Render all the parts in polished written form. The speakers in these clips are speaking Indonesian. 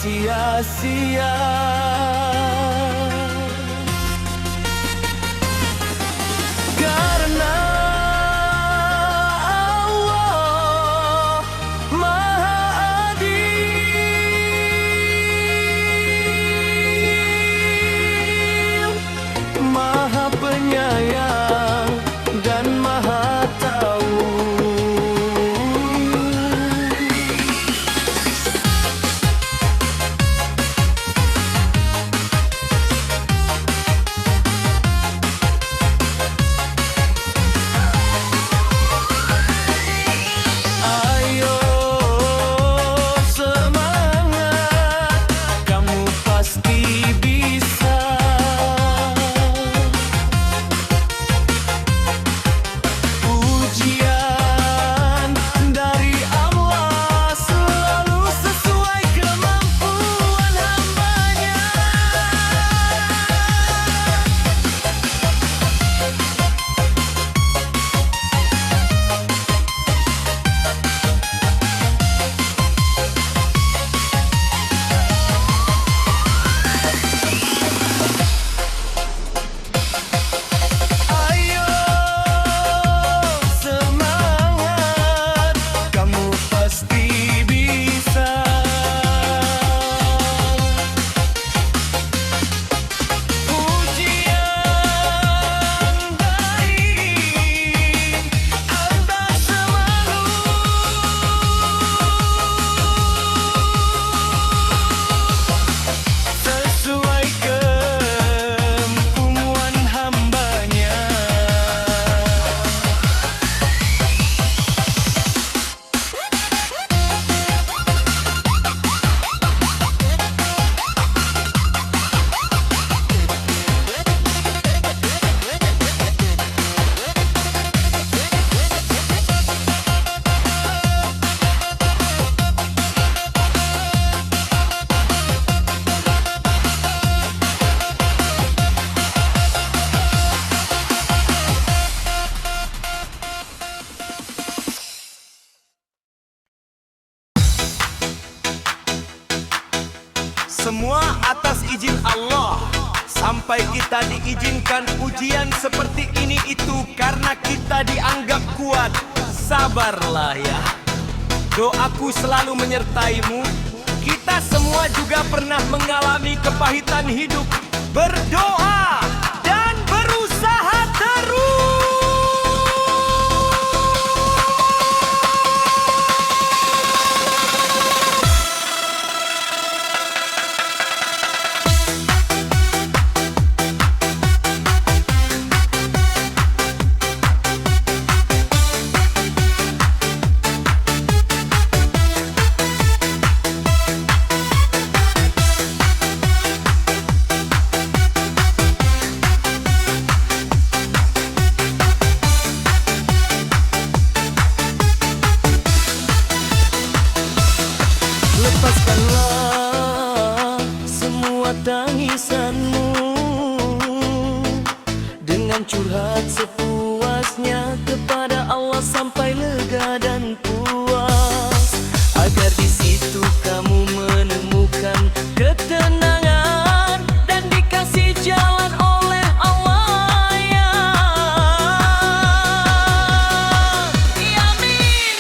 sia-sia. Karena Allah Maha Adil, Maha Penyayang dan Maha Tahu. Ayo semangat, kamu pasti bisa. Ujian dari Allah selalu sesuai kemampuan hambanya. Ayo semangat, kamu pasti bisa. Ujian dari Allah selalu sesuai kemampuan hambanya. Semua atas izin Allah. Sampai kita diizinkan ujian seperti ini itu karena kita dianggap kuat. Sabarlah ya. Doaku selalu menyertaimu. Kita semua juga pernah mengalami kepahitan hidup. Berdoa dan berusaha terus. Lepaskanlah semua tangisanmu dengan curhat sepuasnya kepada Allah sampai lega dan puas, agar di situ kamu menemukan ketenangan dan dikasih jalan oleh Allah ya. Amin.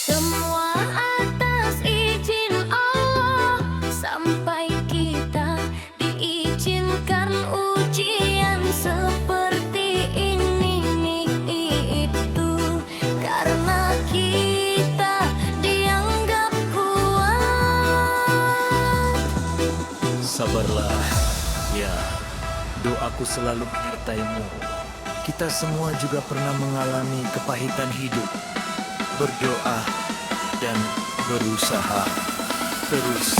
Semua atas izin Allah, sampai kita diizinkan ujian seperti ini itu karena kita dianggap kuat. Sabarlah, ya, doaku selalu menyertaimu. Kita semua juga pernah mengalami kepahitan hidup. Berdoa dan berusaha terus.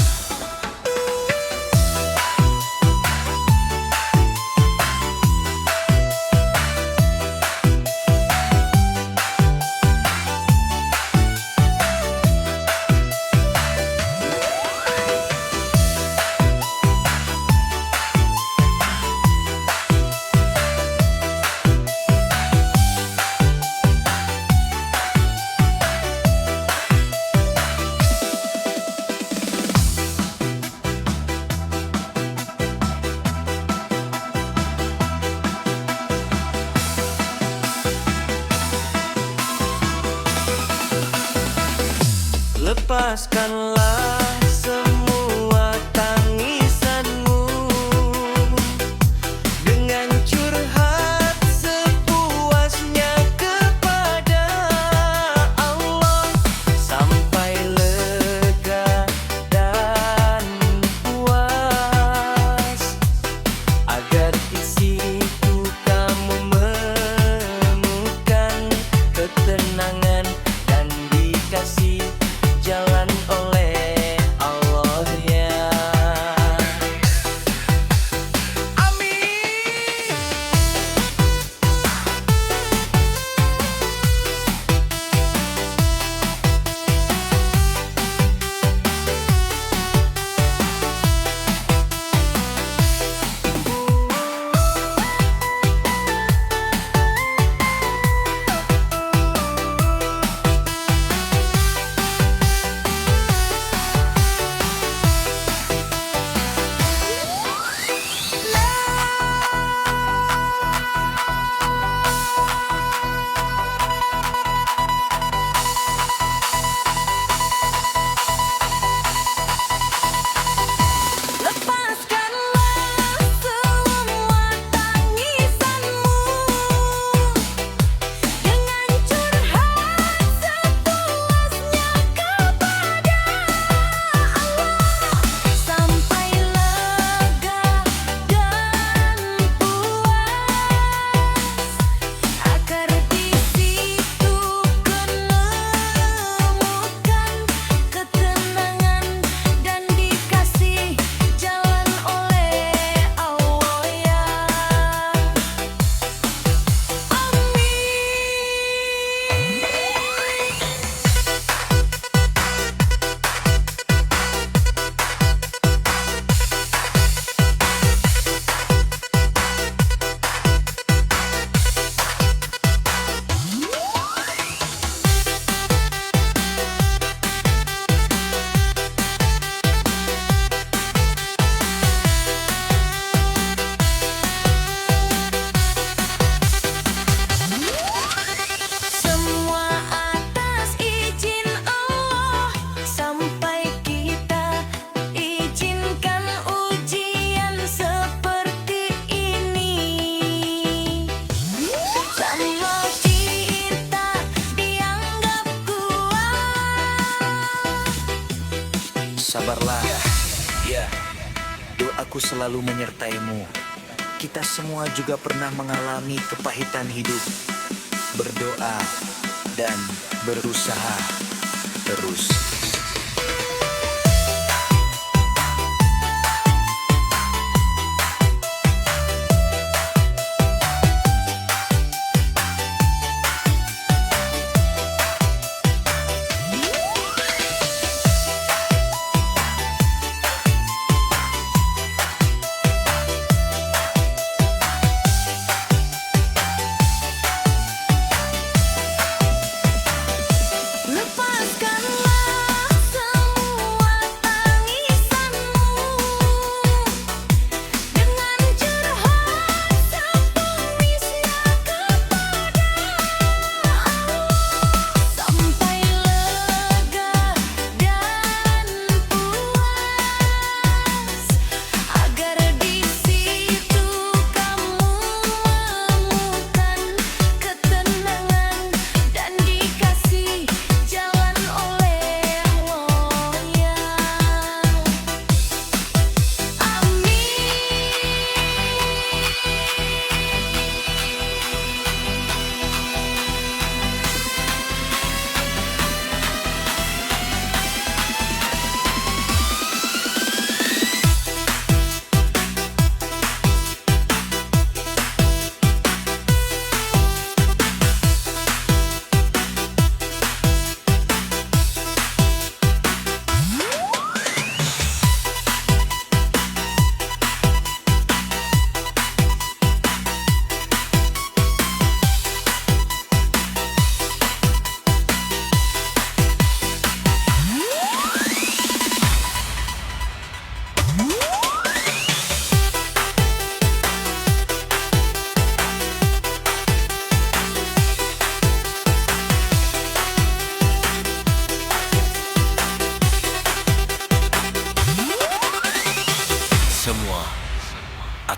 Lepaskanlah semua tangisanmu dengan curhat sepuasnya kepada Allah sampai lega dan puas, agar di situ kamu menemukan ketenangan dan dikasih jalan oleh Allah ya. Amin. Lepaskanlah semua tangisanmu dengan curhat sepuasnya kepada Allah sampai lega dan puas, agar di situ menemukan ketenangan dan dikasih jalan oleh Allah ya. Semua atas izin Allah, sampai kita izinkan ujian seperti ini. Sama kita dianggap kuat. Sabarlah, ya, doaku selalu menyertaimu. Kita semua juga pernah mengalami kepahitan hidup. Berdoa dan berusaha terus. Lepaskanlah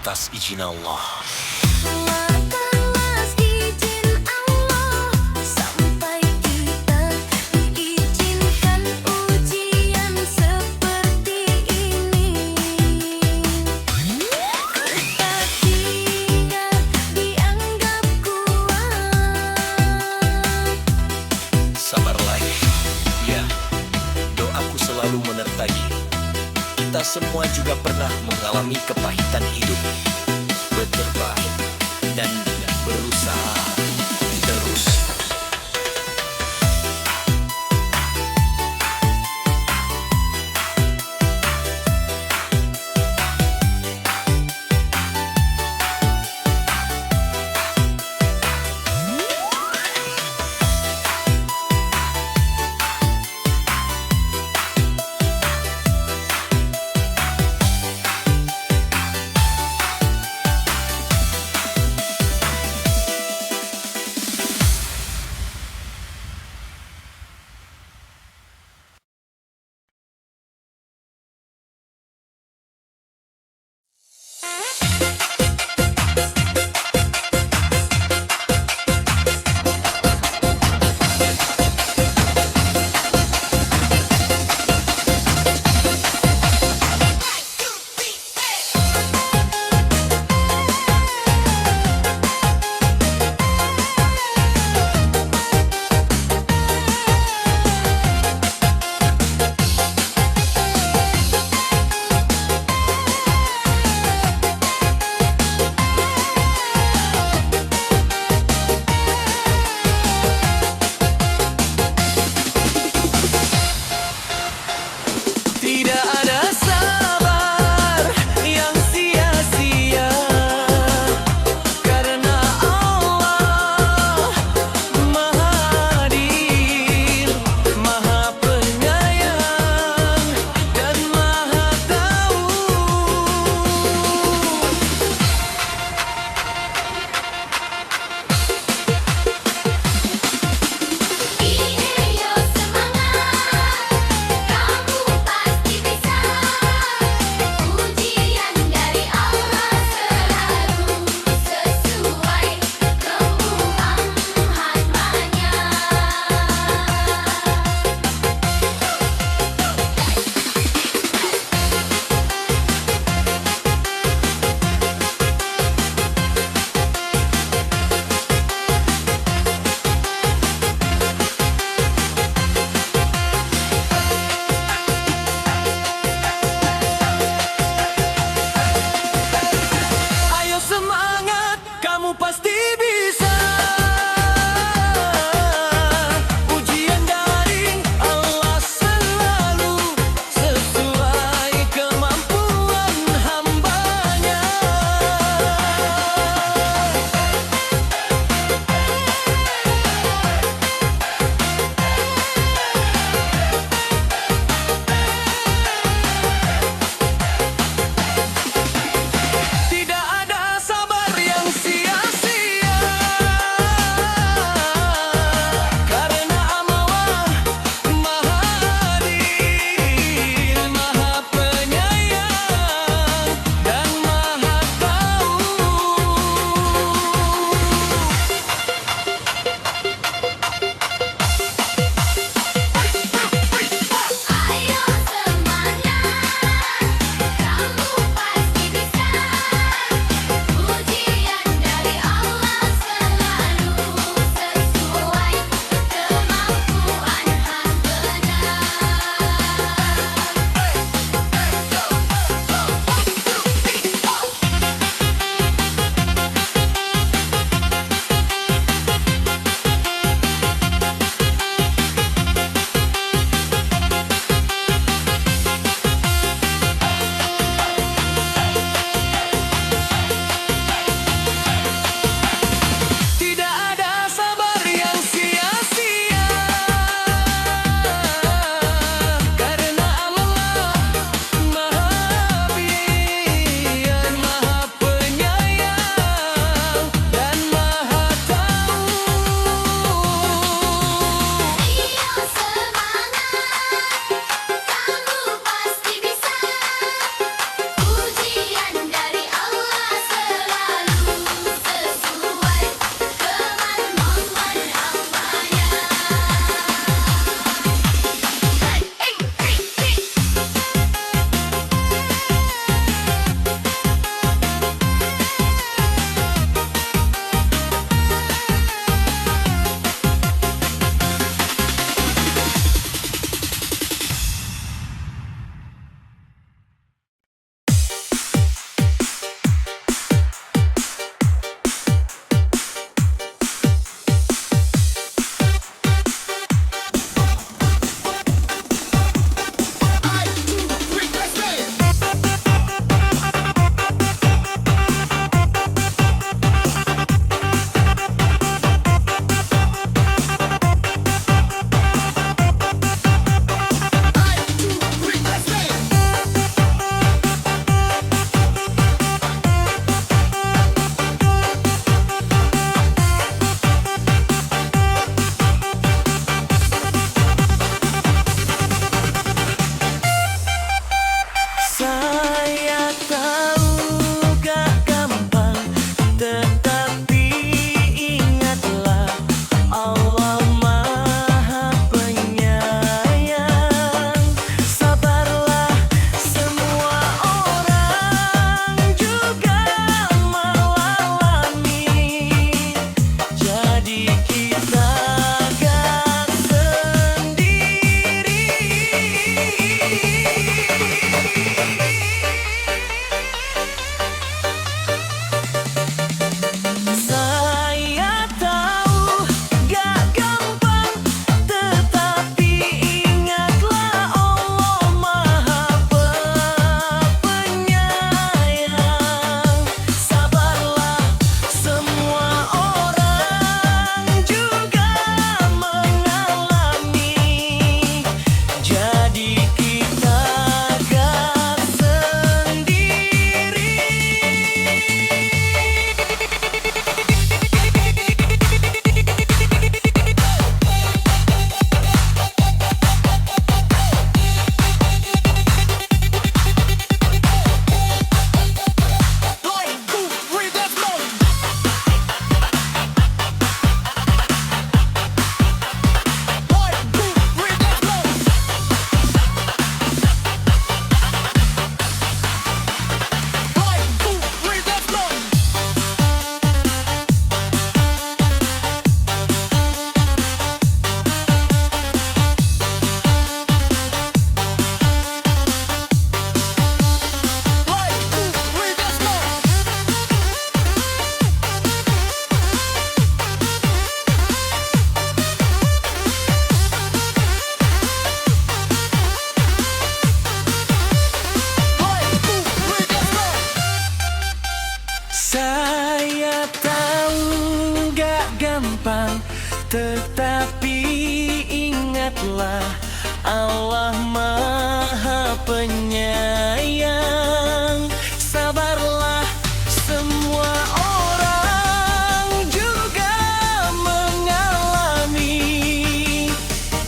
atas izin Allah. Atas izin Allah sampai kita diizinkan ujian seperti ini. Kita tidak dianggap kuat. Sabarlah. Ya, doaku selalu menyertai. Kita semua juga pernah mengalami kepahitan hidup. Berterbaik dan berusaha terus.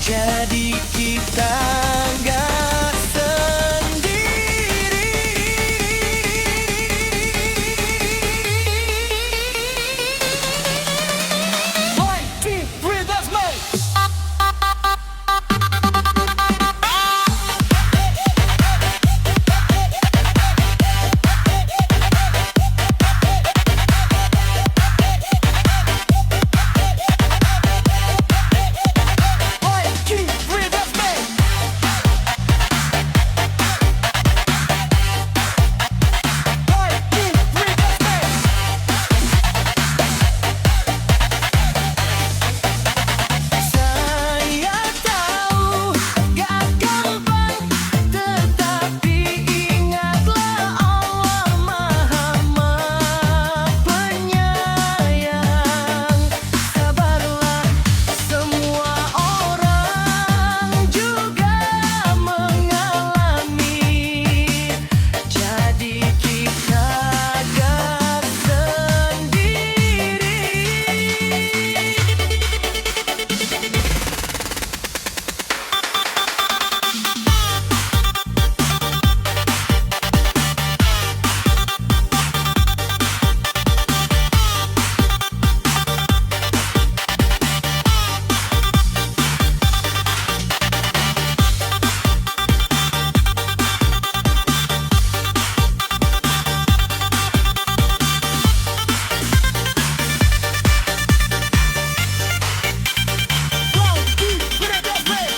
Jadi kita nggak sendiri. One, two, three, let's make. One, two, three, let's make. One, two, three, let's make. Saya tahu gak gampang, tetapi ingatlah Allah Maha Penyayang. Sabarlah, semua orang juga mengalami. Jadi kita gak sendiri. One, two, three, let's make.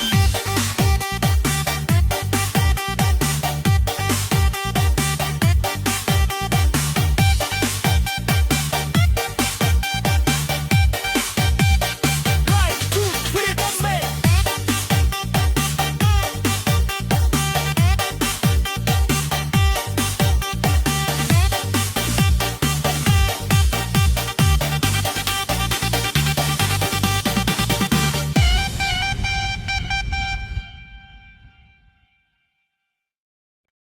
One, two, three, let's make.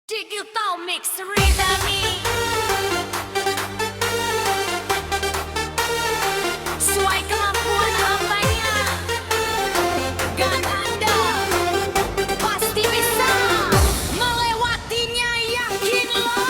Digital Mix Ridani. Sesuai kemampuan hambanya. Dan Anda pasti bisa melewatinya, yakinlah.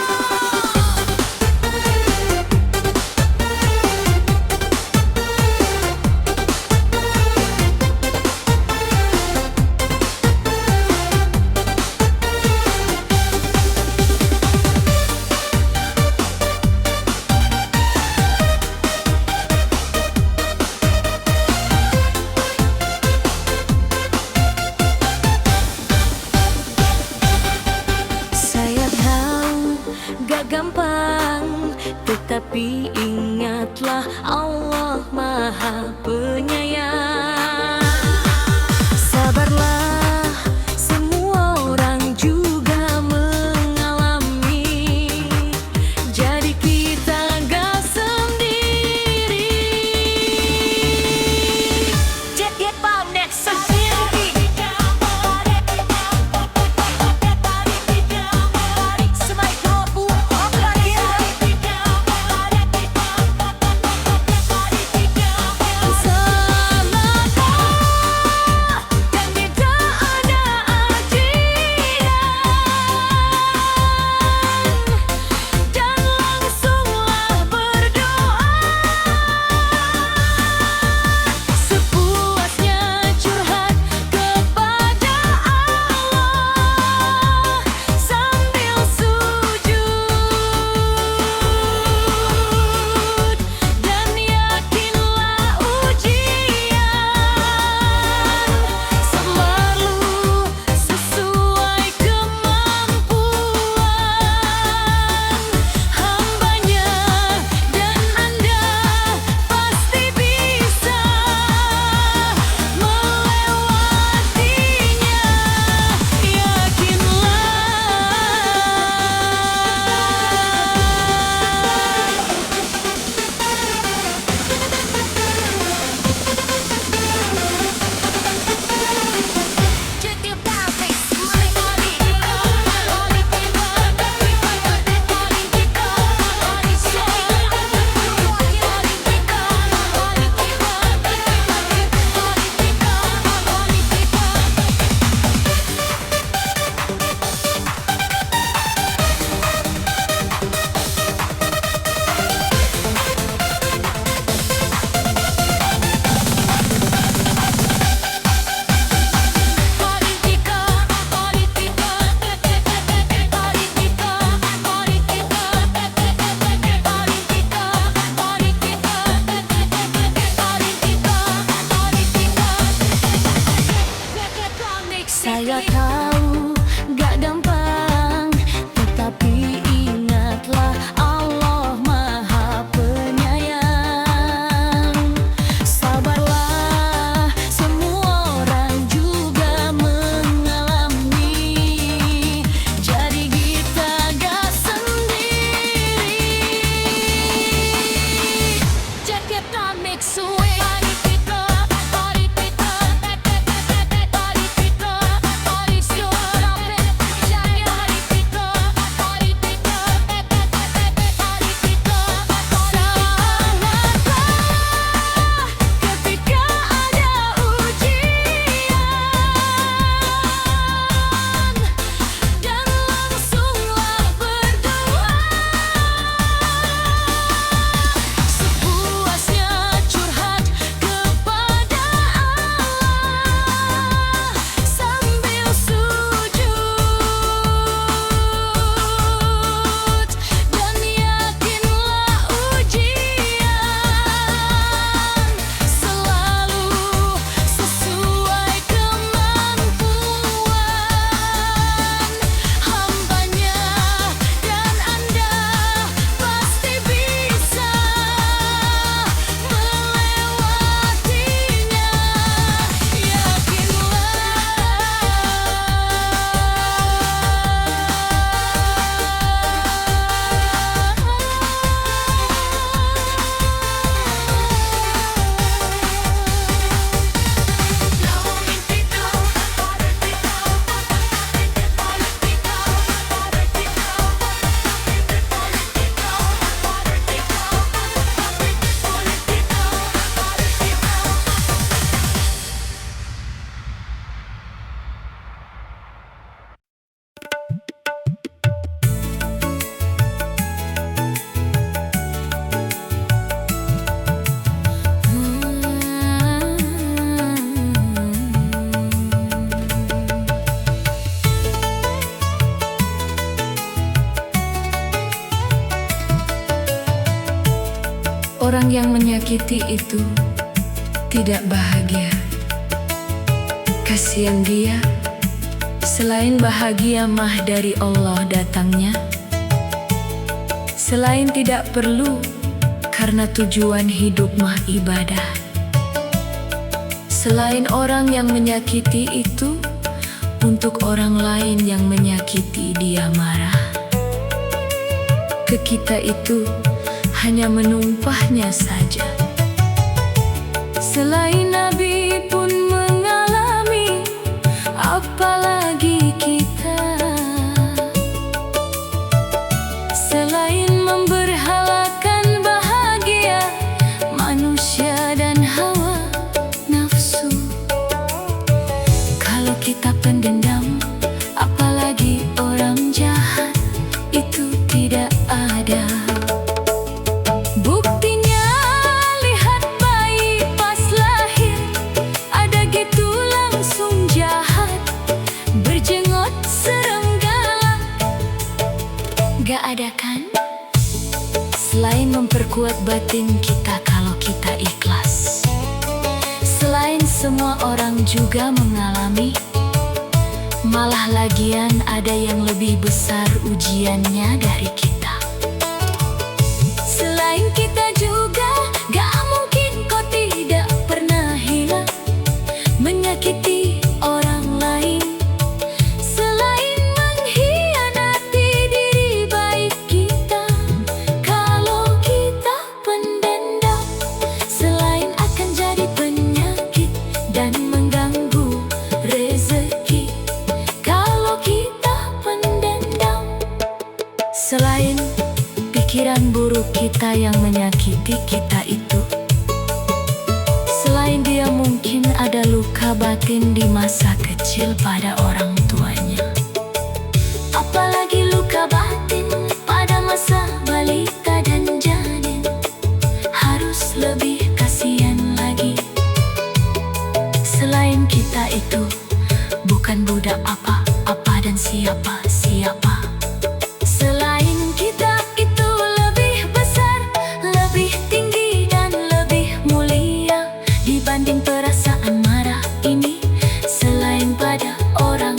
Sudah tahu gak gampang, tetapi ingatlah Allah Maha Penyayang. Sabarlah, semua orang juga mengalami, jadi kita gak sendiri. Jakarta makes a way. Ketika ada ujian dan langsunglah berdoa, sepuasnya curhat kepada Allah sambil sujud, dan yakinlah ujian selalu sesuai kemampuan hambanya, dan Anda pasti bisa melewatinya. Orang yang menyakiti itu tidak bahagia. Kasihan dia, selain bahagia mah dari Allah datangnya. Selain tidak perlu, karena tujuan hidup mah ibadah. Selain orang yang menyakiti itu, untuk orang lain yang menyakiti dia marah. Ke kita itu hanya menumpahnya saja. Selain Nabi pun mengalami, apalagi kita. Selain memberhalakan bahagia manusia dan hawa nafsu, kalau kita pendendam, apalagi orang jahat, itu tidak ada. Buktinya lihat bayi pas lahir, ada gitu langsung jahat, berjenggot serem galak. Gak ada kan? Selain memperkuat batin kita kalau kita ikhlas. Selain semua orang juga mengalami, malah lagian ada yang lebih besar ujiannya dari kita. Selain kita juga gak mungkin kau tidak pernah hilang menyakiti orang lain. Selain mengkhianati diri baik kita, kalau kita pendendam, selain akan jadi penyakit dan mengganggu rezeki. Kalau kita pendendam, selain pikiran buruk kita yang menyakiti kita itu, selain dia mungkin ada luka batin di masa kecil pada orang tuanya, apalagi luka batin pada masa balita dan janin, harus lebih kasihan lagi. Selain kita itu bukan budak apa-apa dan siapa-siapa. Selain kita itu lebih besar, lebih tinggi dan lebih mulia dibanding perasaan marah ini. Selain pada orang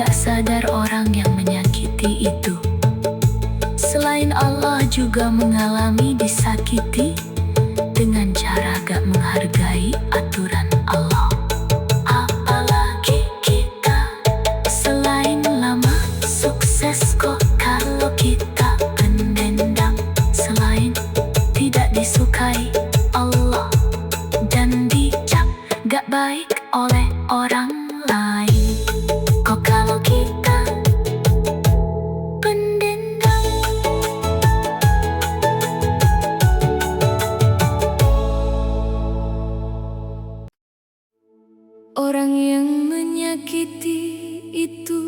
tidak sadar orang yang menyakiti itu. Selain Allah juga mengalami disakiti dengan cara gak menghargai aturan Allah. Apalagi kita, selain lama sukses kok kalau kita pendendam. Selain tidak disukai Allah dan dicap gak baik oleh orang lain, kok kalau kita pendendam. Orang yang menyakiti itu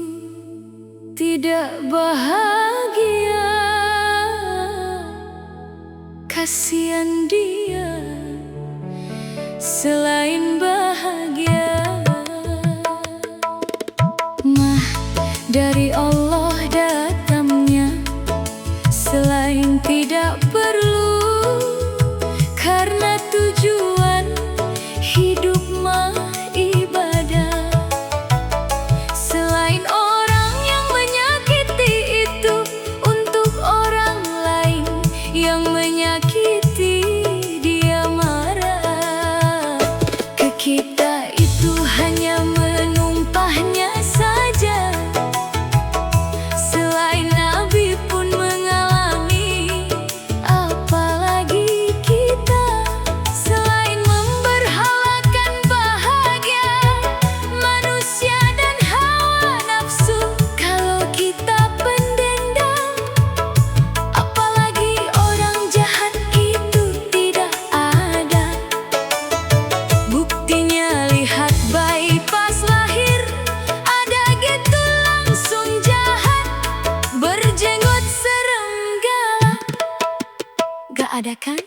tidak bahagia. Kasihan dia, selain bahagia mah dari Allah datangnya. Selain tidak perlu, karena tujuan hidup mah ibadah. Selain orang yang menyakiti itu untuk orang lain yang menyakiti, dia marah ke kita itu hanya menumpahnya saja. Selain Nabi pun mengalami, apalagi kita. Selain memberhalakan bahagia manusia dan hawa nafsu, kalau kita pendendam. Apalagi orang jahat itu tidak ada buktinya. Lihat bayi pas lahir ada gitu langsung jahat, berjenggot serigala. Gak ada kan?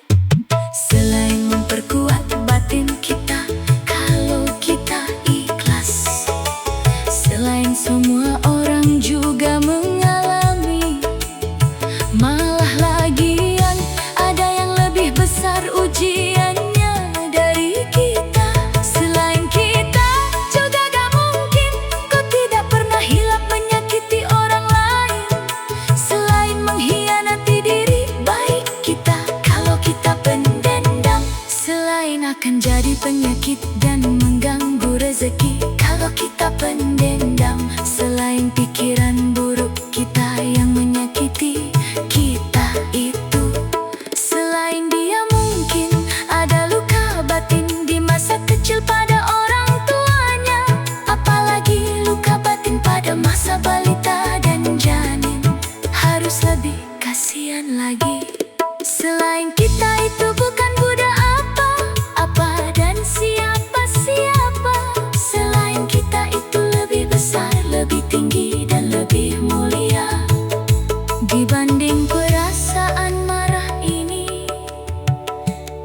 Selain memperkuat batin kita kalau kita ikhlas. Selain semua orang juga mengalami, malah lagian ada yang lebih besar ujiannya dari kita. Selain kita juga gak mungkin kau tidak pernah hilap menyakiti orang lain. Selain mengkhianati diri baik kita kalau kita pendendam. Selain akan jadi penyakit dan mengganggu rezeki kalau kita pendendam. Selain pikiran buruk kita yang menyakiti kita itu. Selain dia mungkin ada luka batin di masa kecil pada orang tuanya. Apalagi luka batin pada masa balita dan janin, harus lebih kasihan lagi. Selain kita itu bukan budak apa-apa dan siapa-siapa. Selain kita itu lebih besar, lebih tinggi dan lebih mulia dibanding perasaan marah ini.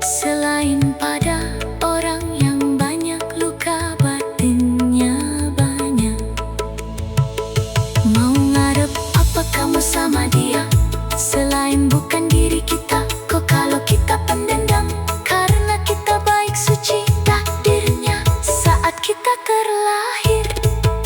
Selain pada orang yang banyak luka batinnya banyak, mau ngarep apa kamu sama dia? Selain bukan diri kita, kok kalau kita pendendam? Karena kita baik suci takdirnya saat kita terlahir.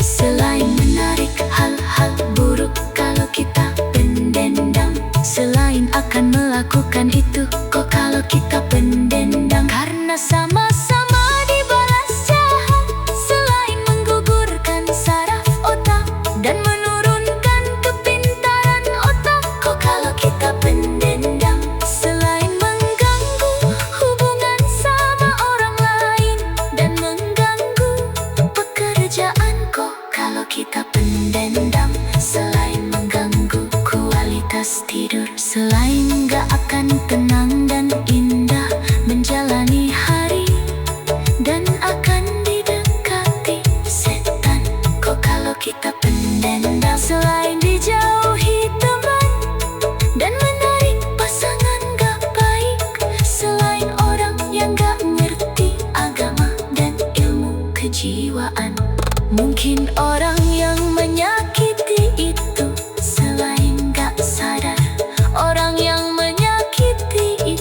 Selain menarik hal-hal buruk kalau kita pendendam. Selain akan melakukan itu, kok kalau kita pendendam? Karena sama-sama dibalas jahat. Selain menggugurkan saraf otak dan menurunkan kepintaran otak, kok kalau kita pendendam? Selain mengganggu hubungan sama orang lain dan mengganggu pekerjaan, kok kalau kita pendendam? Selain mengganggu kualitas tidur, selain gak akan tenang dan indah menjalani hari, dan akan didekati setan, kok kalau kita pendendam? Selain dijauhi teman dan menarik pasangan gak baik. Selain orang yang gak ngerti agama dan ilmu kejiwaan. Mungkin orang yang menyakiti itu selain gak sadar, orang yang menyakiti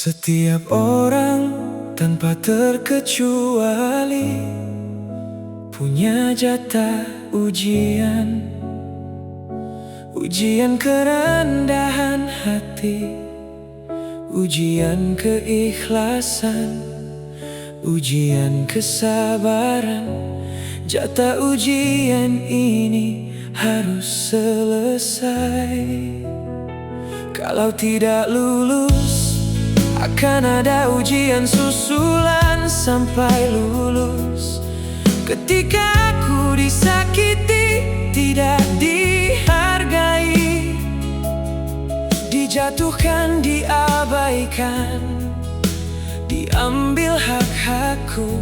Setiap orang tanpa terkecuali punya jatah ujian, ujian kerendahan hati, ujian keikhlasan, ujian kesabaran. Jatah ujian ini harus selesai. Kalau tidak lulus, akan ada ujian susulan sampai lulus. Ketika aku disakiti, tidak dihargai, dijatuhkan, diabaikan, diambil hak-hakku.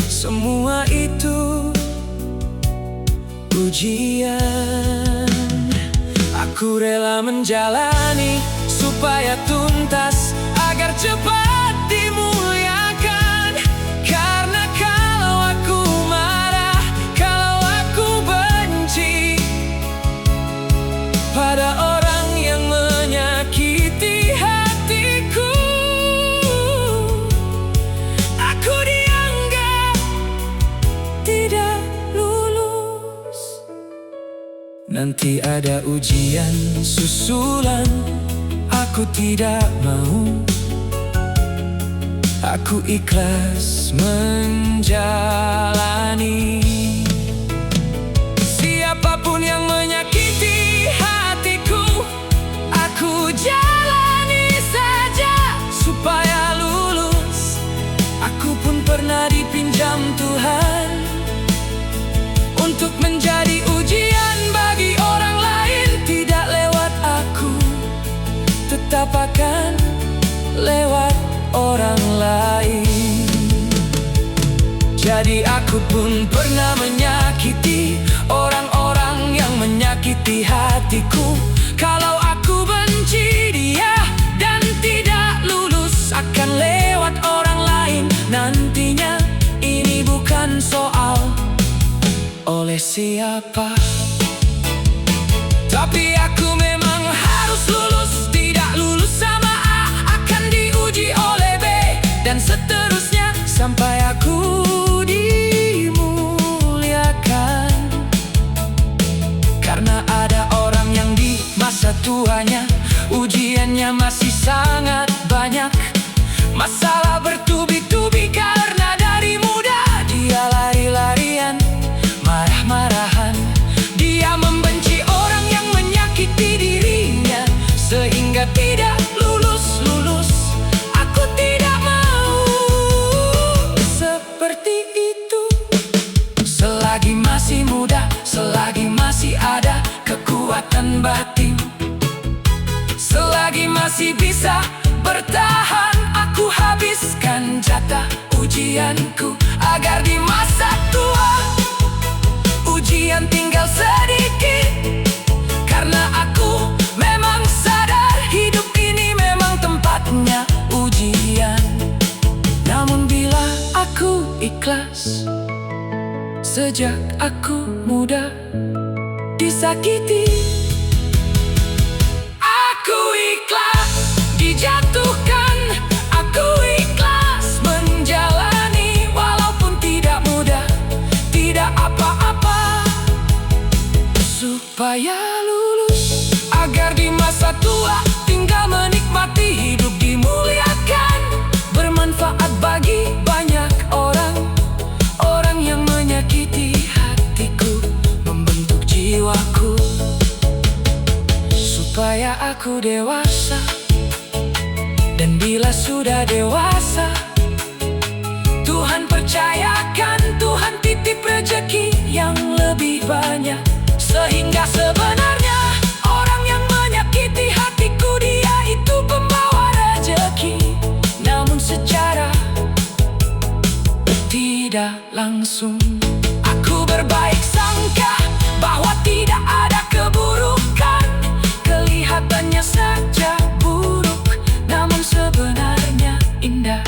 Semua itu ujian. Aku rela menjalani supaya tuntas, agar cepat dimuliakan. Karena kalau aku marah, kalau aku benci pada orang yang menyakiti hatiku, aku dianggap tidak lulus. Nanti ada ujian susulan, aku tidak mau. Aku ikhlas menjalani. Siapapun yang menyakiti hatiku, aku jalani saja supaya lulus. Aku pun pernah dipinjam Tuhan untuk menjadi ujian bagi orang lain. Tidak lewat aku, tetap akan lewat orang lain. Jadi aku pun pernah menyakiti orang-orang yang menyakiti hatiku. Kalau aku benci dia dan tidak lulus, akan lewat orang lain nantinya. Ini bukan soal oleh siapa, tapi aku memang harus lulus. Tidak lulus sama A, akan diuji oleh B, dan seterusnya sampai aku dimuliakan. Karena ada orang yang di masa tuanya ujiannya masih sangat banyak. Masalah bertubi-tubi karena dari muda dia lari-larian, marah-marahan. Dia membenci orang yang menyakiti dirinya, sehingga tidak lulus-lulus. Aku tidak mau seperti itu. Selagi masih muda, selagi masih ada kekuatan batin, selagi masih bisa bertahan, aku habiskan jatah ujianku, agar di masa tua ujian tinggal sedikit. Karena aku memang sadar hidup ini memang tempatnya ujian. Namun bila aku ikhlas, sejak aku muda disakiti, aku ikhlas dijatuhkan, aku ikhlas menjalani. Walaupun tidak mudah, tidak apa-apa, supaya lulus, agar di masa tua tinggal menikmati hidup dimuliakan, bermanfaat bagi banyak orang. Orang yang menyakiti hatiku, membentuk jiwaku, supaya aku dewasa. Dan bila sudah dewasa, Tuhan percayakan, Tuhan titip rezeki yang lebih banyak. Sehingga sebenarnya orang yang menyakiti hatiku, dia itu pembawa rezeki. Namun secara tidak langsung, aku berbaik sangka bahwa tidak ada keburukan. Kelihatannya saja buruk, namun sebenarnya indah.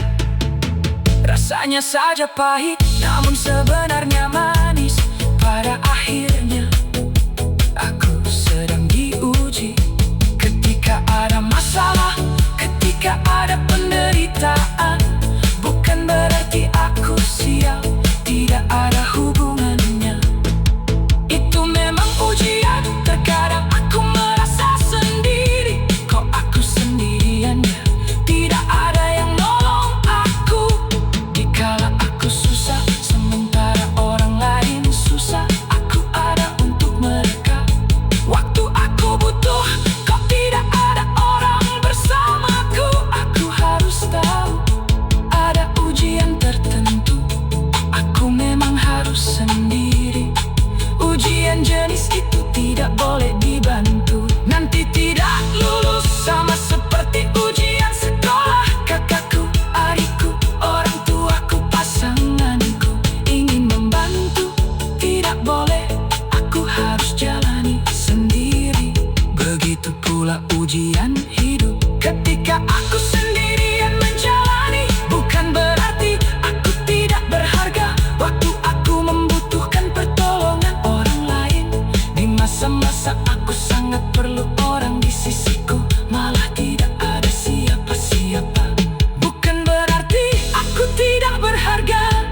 Hanya saja pahit, namun sebenarnya manis. Pada akhirnya aku sedang diuji. Ketika ada masalah, ketika ada penderitaan, bukan berarti aku sial, tidak ada hubungannya. Itu memang ujian. Terkadang aku merasa sendiri. Kok aku sendiriannya? Tidak ada yang nolong aku. Dikala aku susah, sementara orang lain susah, aku ada untuk mereka. Waktu aku butuh, kok tidak ada orang bersamaku. Aku harus tahu, ada ujian tertentu, aku memang harus sendiri. Ujian jenis itu tidak boleh dibantu. Nanti tidak lulus, sama seperti ujian sekolah. Kakakku, adikku, orang tuaku, pasanganku ingin membantu, tidak boleh, aku harus jalani sendiri. Begitu pula ujian hidup. Ketika aku sendirian menjalani, bukan berarti aku tidak berharga. Waktu aku membutuhkan pertolongan orang lain, di masa-masa aku sangat perlu orang di sisiku, malah tidak ada siapa-siapa. Bukan berarti aku tidak berharga,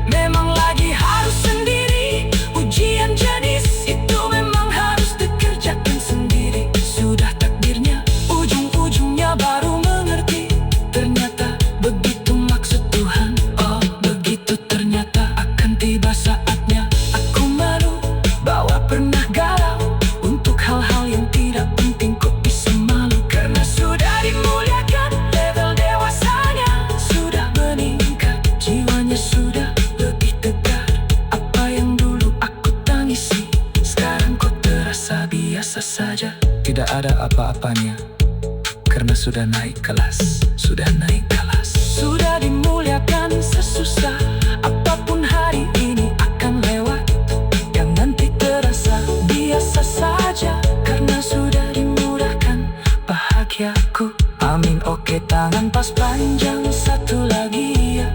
memang lagi harus sendiri. Ujian jenis itu memang harus dikerjakan sendiri. Sudah takdirnya, ujung-ujungnya baru mengerti. Ternyata begitu maksud Tuhan. Oh begitu, ternyata akan tiba saatnya. Aku malu bahwa pernah galau untuk hal-hal yang tidak penting. Kok bisa malu? Karena sudah dimuliakan, level dewasanya sudah meningkat, jiwanya sudah lebih tegar. Apa yang dulu aku tangisi, sekarang kok terasa biasa saja. Tidak ada apa-apanya, karena sudah naik kelas, sudah naik kelas. Sudah dimuliakan sesusah apapun, hari ini akan lewat. Yang nanti terasa biasa saja, karena sudah dimurahkan bahagiaku. Amin, oke, tangan pas panjang. Satu lagi ya,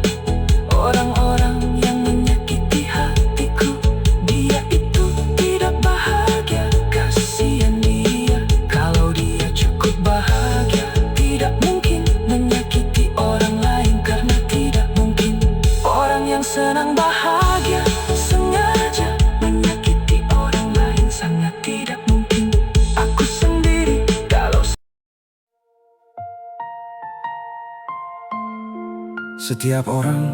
orang-orang yang menyakiti hatiku, dia itu tidak bahagia. Kasihan dia, kalau dia cukup bahagia, tidak mungkin menyakiti orang lain. Karena tidak mungkin orang yang senang bahagia sengaja menyakiti orang lain. Sangat tidak mungkin. Aku sendiri kalau setiap orang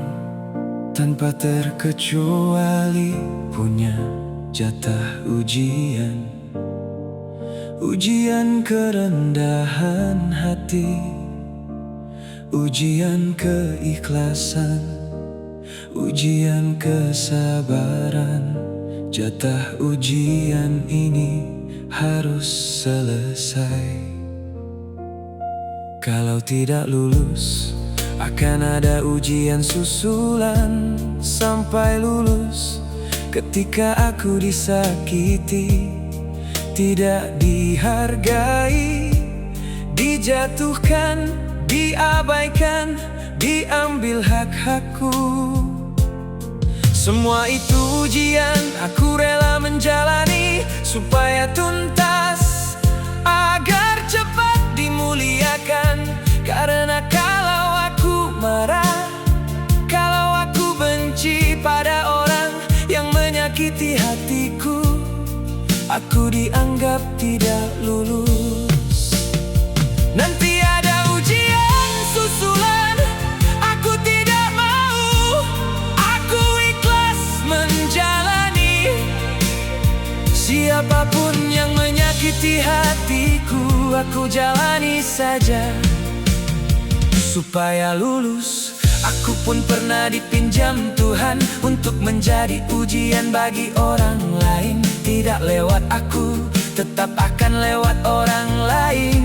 tanpa terkecuali punya jatah ujian. Ujian kerendahan hati, ujian keikhlasan, ujian kesabaran. Jatah ujian ini harus selesai. Kalau tidak lulus, akan ada ujian susulan sampai lulus. Ketika aku disakiti, tidak dihargai, dijatuhkan, diabaikan, diambil hak-hakku. Semua itu ujian, aku rela menjalani supaya tuntas, agar cepat dimuliakan. Karena kalau aku marah, kalau aku benci pada orang yang menyakiti hatiku, aku dianggap tidak lulus. Nanti ada ujian susulan, aku tidak mau, aku ikhlas menjalani. Siapapun yang menyakiti hatiku, aku jalani saja supaya lulus. Aku pun pernah dipinjam Tuhan untuk menjadi ujian bagi orang lain. Tidak lewat aku, tetap akan lewat orang lain.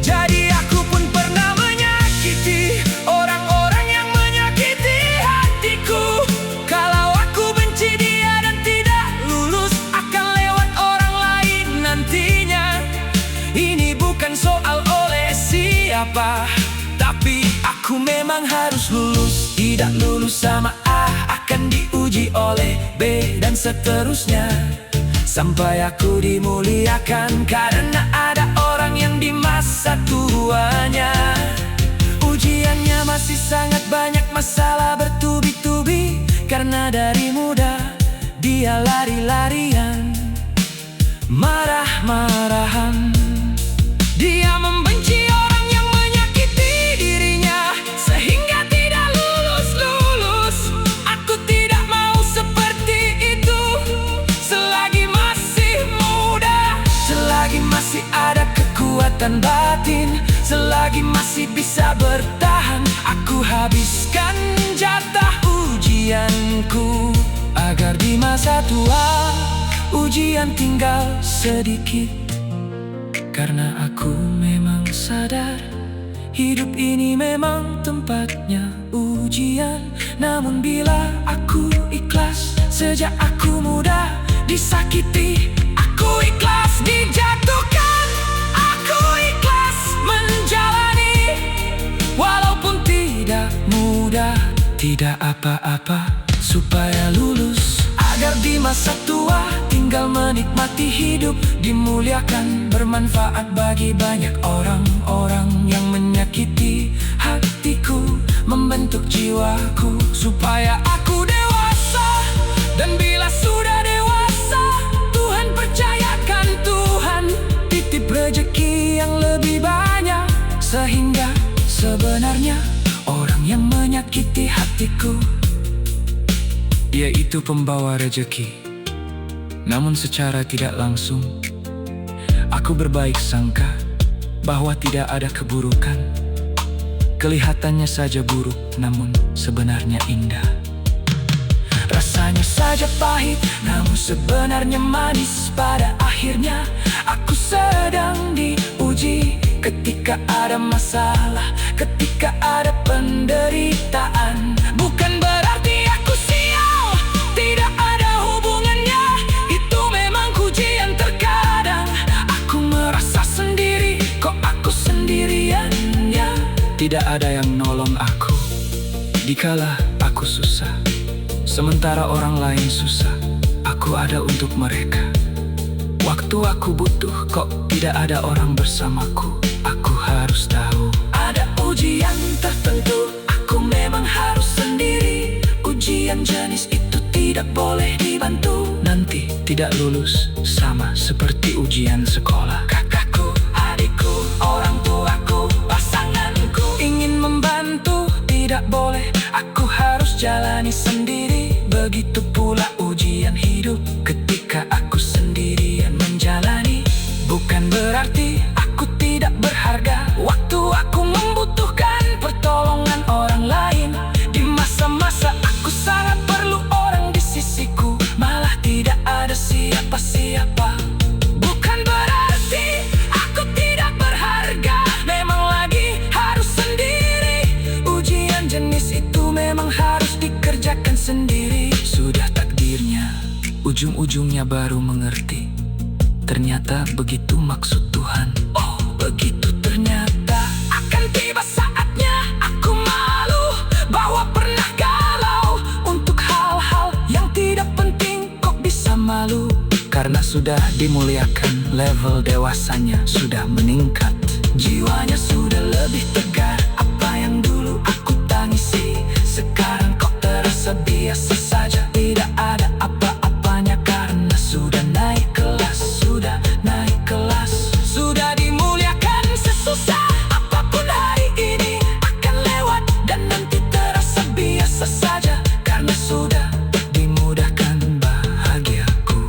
Jadi aku pun pernah menyakiti orang-orang yang menyakiti hatiku. Kalau aku benci dia dan tidak lulus, akan lewat orang lain nantinya. Ini bukan soal oleh siapa, tapi aku memang harus lulus. tidak lulus sama A akan diuji oleh B dan seterusnya, sampai aku dimuliakan karena ada orang yang di masa tuanya. Ujiannya masih sangat banyak, masalah bertubi-tubi, karena dari muda dia lari-larian, marah-marahan. Dia membenci orang yang menyakiti dirinya sehingga tidak lulus-lulus. Aku tidak mau seperti itu. Selagi masih muda, selagi masih ada kekuatan batin, selagi masih bisa bertahan, aku habiskan jatah ujianku, agar di masa tua ujian tinggal sedikit. Karena aku memang sadar hidup ini memang tempatnya ujian. Namun bila aku ikhlas, sejak aku muda disakiti, aku ikhlas dijatuhkan, aku ikhlas menjalani. Walaupun tidak mudah, tidak apa-apa, supaya lulus, agar di masa tua tinggal menikmati hidup, dimuliakan, bermanfaat bagi banyak orang-orang yang menyakiti hatiku, membentuk jiwaku, supaya aku dewasa. Dan bila sudah dewasa, Tuhan percayakan, Tuhan titip rezeki yang lebih banyak, sehingga sebenarnya orang yang menyakiti hatiku, yaitu pembawa rezeki. Namun secara tidak langsung, aku berbaik sangka bahwa tidak ada keburukan. Kelihatannya saja buruk, namun sebenarnya indah. Rasanya saja pahit, namun sebenarnya manis. Pada akhirnya aku sedang diuji. Ketika ada masalah, ketika ada penderitaan, bukan berarti aku sial, tidak ada hubungannya. Itu memang ujian. Terkadang aku merasa sendiri, kok aku sendirian ya. Tidak ada yang nolong aku dikala aku susah, sementara orang lain susah, aku ada untuk mereka. Waktu aku butuh, kok tidak ada orang bersamaku. Aku harus tahu ada ujian tertentu, aku memang harus sendiri. Ujian jenis itu tidak boleh dibantu. Nanti tidak lulus, sama seperti ujian sekolah. Kakakku, adikku, orang tuaku, pasanganku ingin membantu, tidak boleh, aku harus jalani sendiri. Begitu pula ujian hidup, ketika aku sendirian menjalani, bukan berarti aku tidak berharga. Waktu aku membutuhkan pertolongan orang lain, di masa-masa aku sangat perlu orang di sisiku, malah tidak ada siapa-siapa. Bukan berarti aku tidak berharga, memang lagi harus sendiri. Ujian jenis itu memang harus dikerjakan sendiri. Sudah takdirnya, ujung-ujungnya baru mengerti. Ternyata begitu maksud Tuhan. Oh, begitu ternyata. Akan tiba saatnya aku malu bahwa pernah galau untuk hal-hal yang tidak penting. Kok bisa malu? Karena sudah dimuliakan, level dewasanya sudah meningkat. Jiwanya sudah lebih tegar. Apa yang dulu aku tangisi, sekarang kok terasa biasa saja. Tidak ada apa-apanya karena sudah naik kelas, sudah naik kelas, sudah dimuliakan. Sesusah apapun hari ini akan lewat, dan nanti terasa biasa saja karena sudah dimudahkan bahagiaku.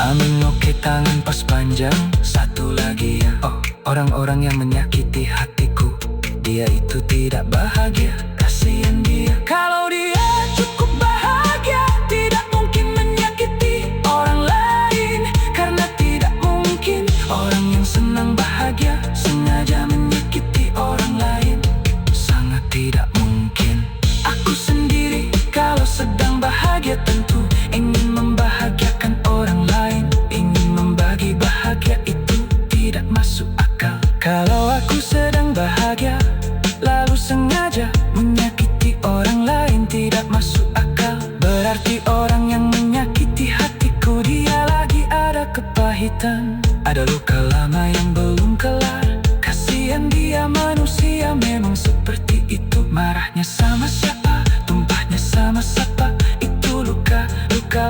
Amin. Oke, tangan pas panjang. Satu lagi ya. Oh, orang-orang yang menyakiti hatiku, dia itu tidak bahagia. Kasihan dia. Kalau dia cukup bahagia, tidak mungkin menyakiti orang lain. Karena tidak mungkin orang yang senang bahagia sengaja menyakiti orang lain. Sangat tidak mungkin. Aku sendiri kalau sedang bahagia tentu ingin membahagiakan orang lain. Ingin membagi bahagia itu tidak masuk akal. Kalau aku sedang bahagia lalu sengaja Ada luka lama yang belum kelar. Kasihan dia, manusia memang seperti itu. Marahnya sama siapa, tumpahnya sama siapa. Itu luka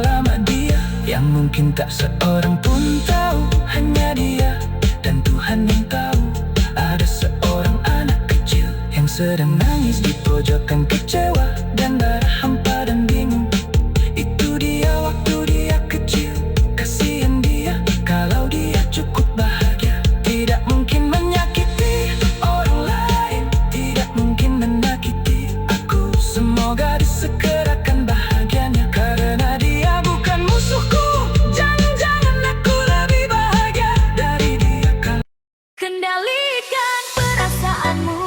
lama dia, yang mungkin tak seorang pun tahu. Hanya dia dan Tuhan yang tahu. Ada seorang anak kecil yang sedang nangis di pojokan, kecewa dan darah hampa dan bingung. Itu dia waktu dia kecil. Kasihan dia, kalau dia cukup bahagia. Tidak mungkin menyakiti orang lain, tidak mungkin menyakiti aku. Semoga disegerakan bahagianya, karena dia bukan musuhku. Jangan-jangan aku lebih bahagia dari dia kan. Kendalikan perasaanmu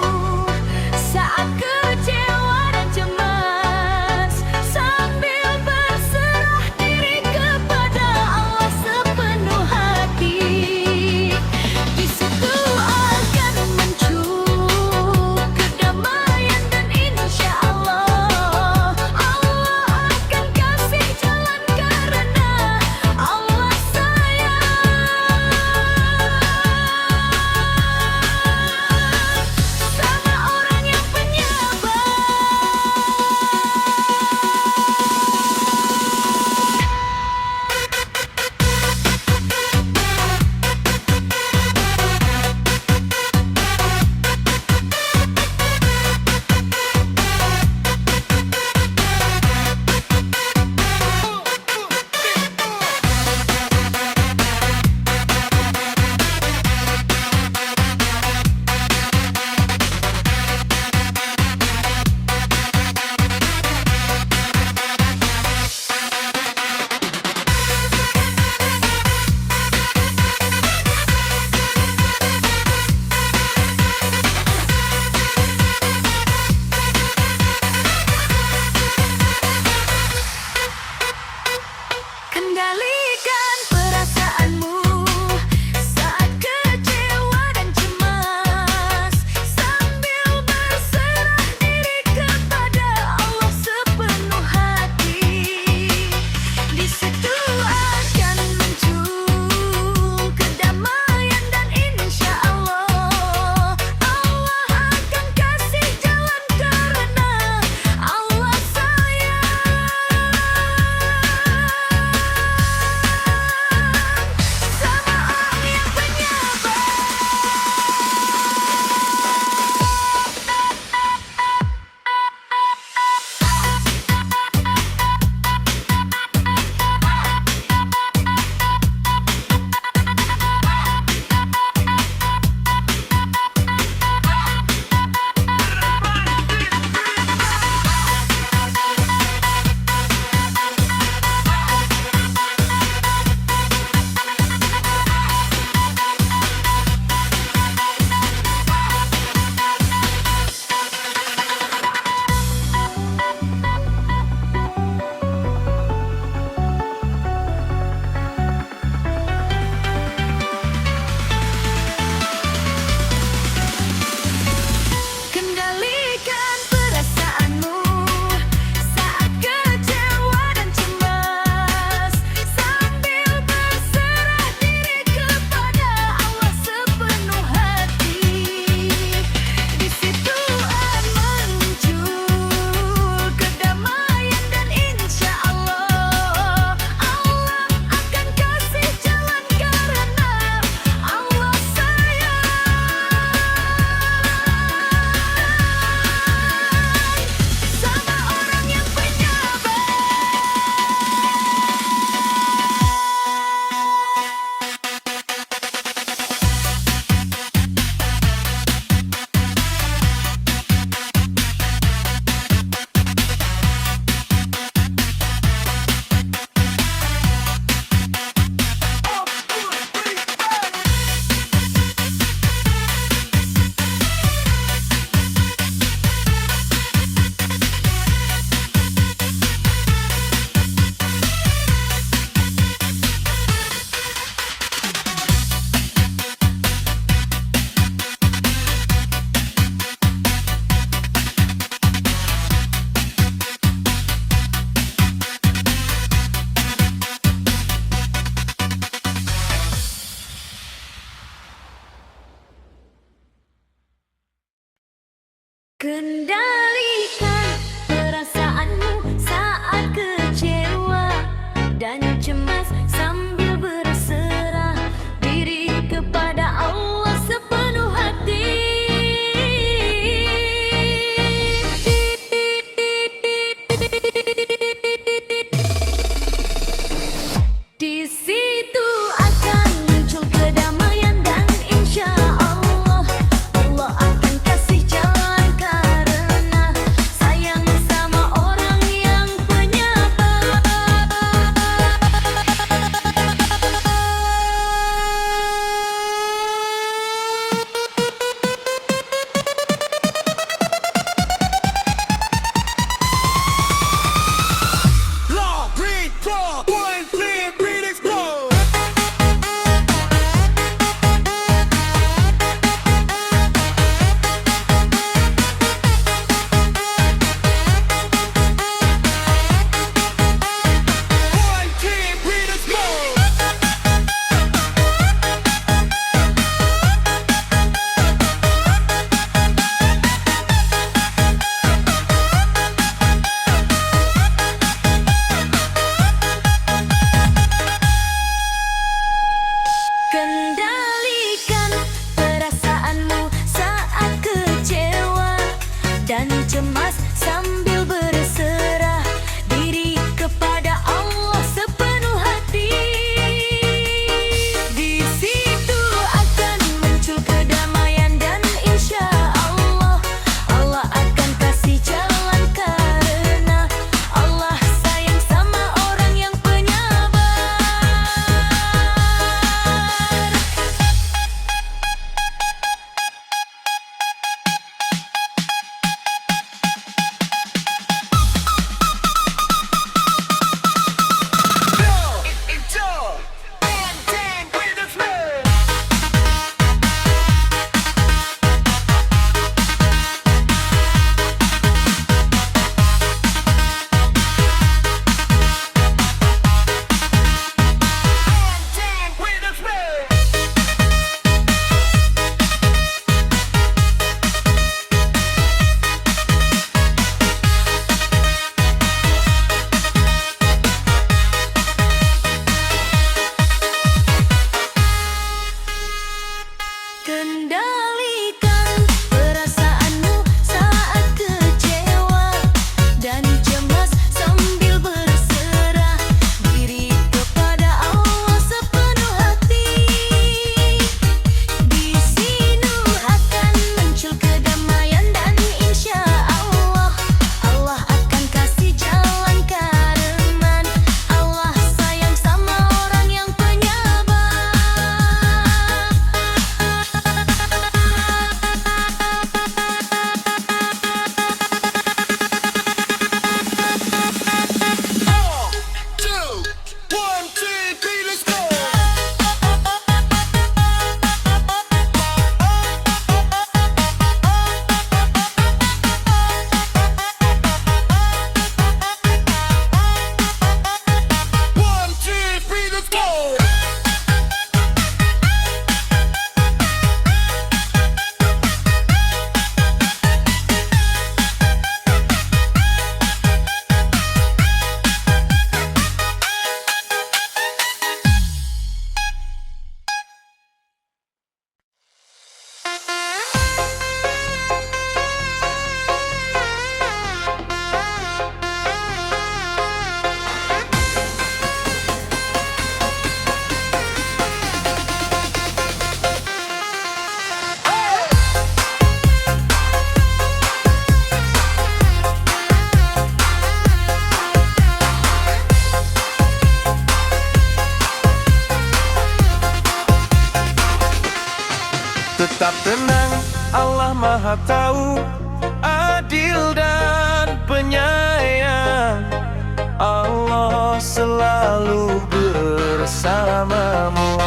saat kecewa dan cemas, sambil berserah diri kepada Allah sepenuh hati. Di situ akan muncul kedamaian dan insya Allah akan kasih jalan, karena Allah sayang sama orang yang penyayang. Kendalikan perasaanmu saat kecewa dan cemas sambil berserah diri kepada Allah sepenuh hati. Di situ akan muncul kedamaian dan insya Allah Allah akan kasih jalan karena sayang sama orang yang penyabar. Long, breathe, talk. 1, 2, breathe, explode. One, two, breathe, explode. Kendalikan perasaanmu saat kecewa dan cemas sambil berserah diri kepada Allah sepenuh hati. Di situ akan muncul kedamaian dan insya Allah Allah akan kasih jalan karena Allah sayang sama orang yang penyabar. Kendalikan perasaanmu saat kecewa dan cemas sambil berserah diri kepada Allah sepenuh hati. Di sini akan muncul kedamaian dan insya Allah Allah akan kasih jalan karena Allah sayang sama orang yang penyabar. Two, one, two, three, let's go. One, two, three, let's go. Tetap tenang, Allah Maha Tahu, adil dan penyayang. Allah selalu bersamamu.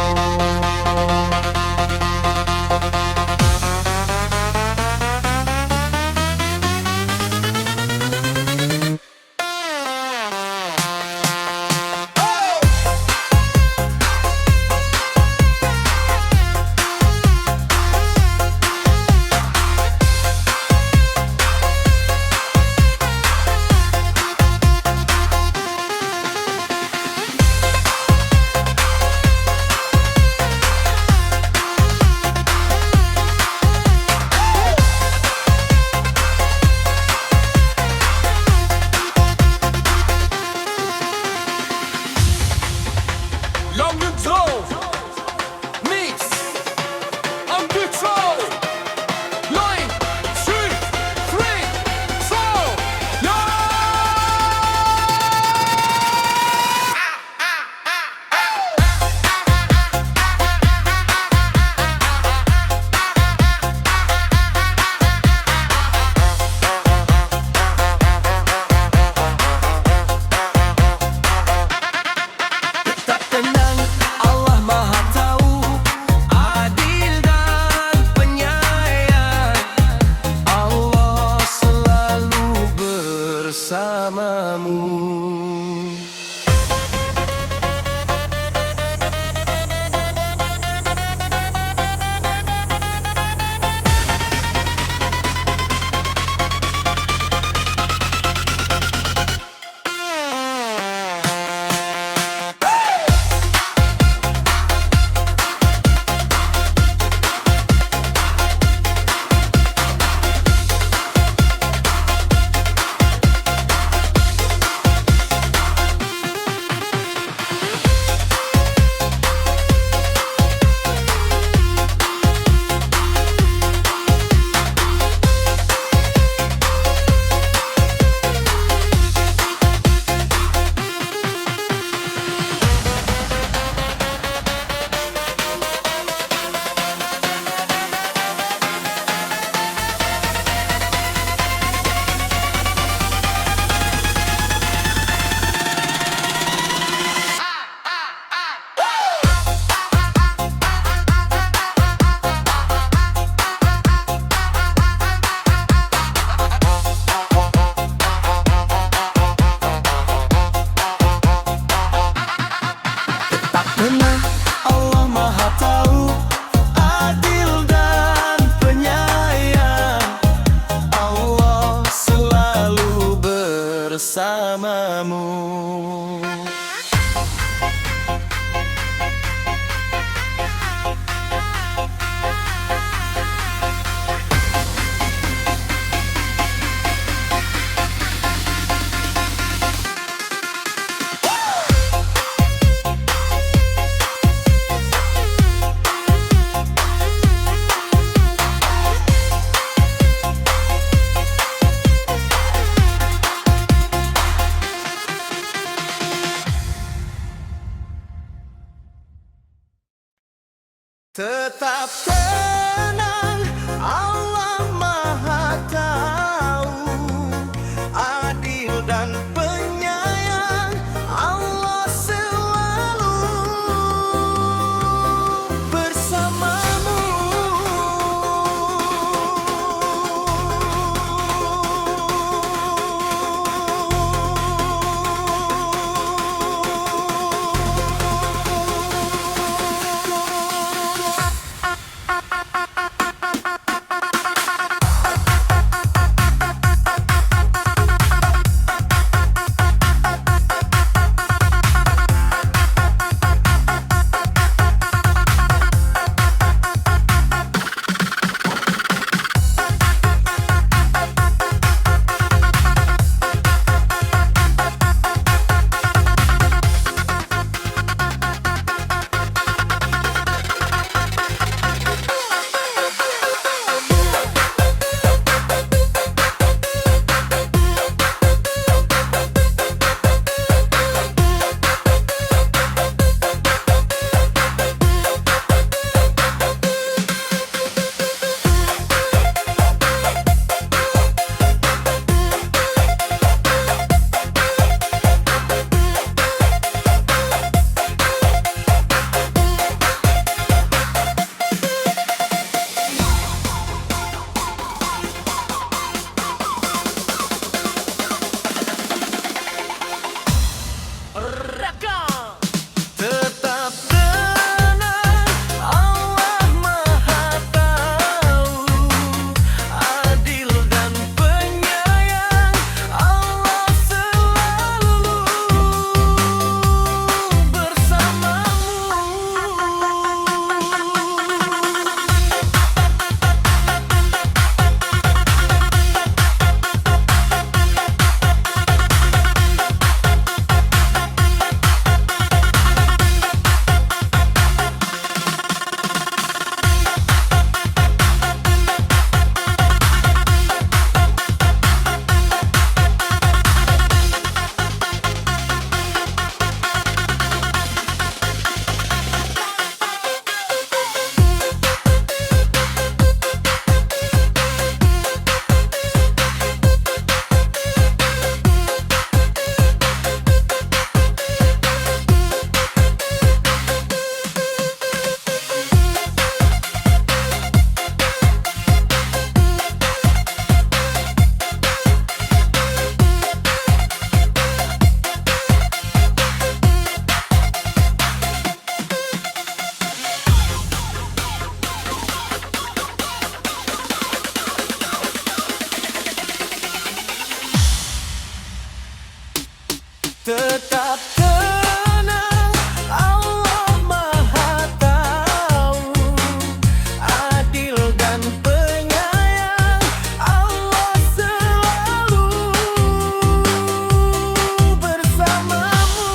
bersamamu. Tak pernah Allah Maha Tahu, adil dan penyayang. Allah selalu bersamamu. Tetap tenang, Allah Maha Tahu, adil dan penyayang. Allah selalu bersamamu. Tetap tenang, Allah Maha Tahu, adil dan penyayang, Allah selalu bersamamu.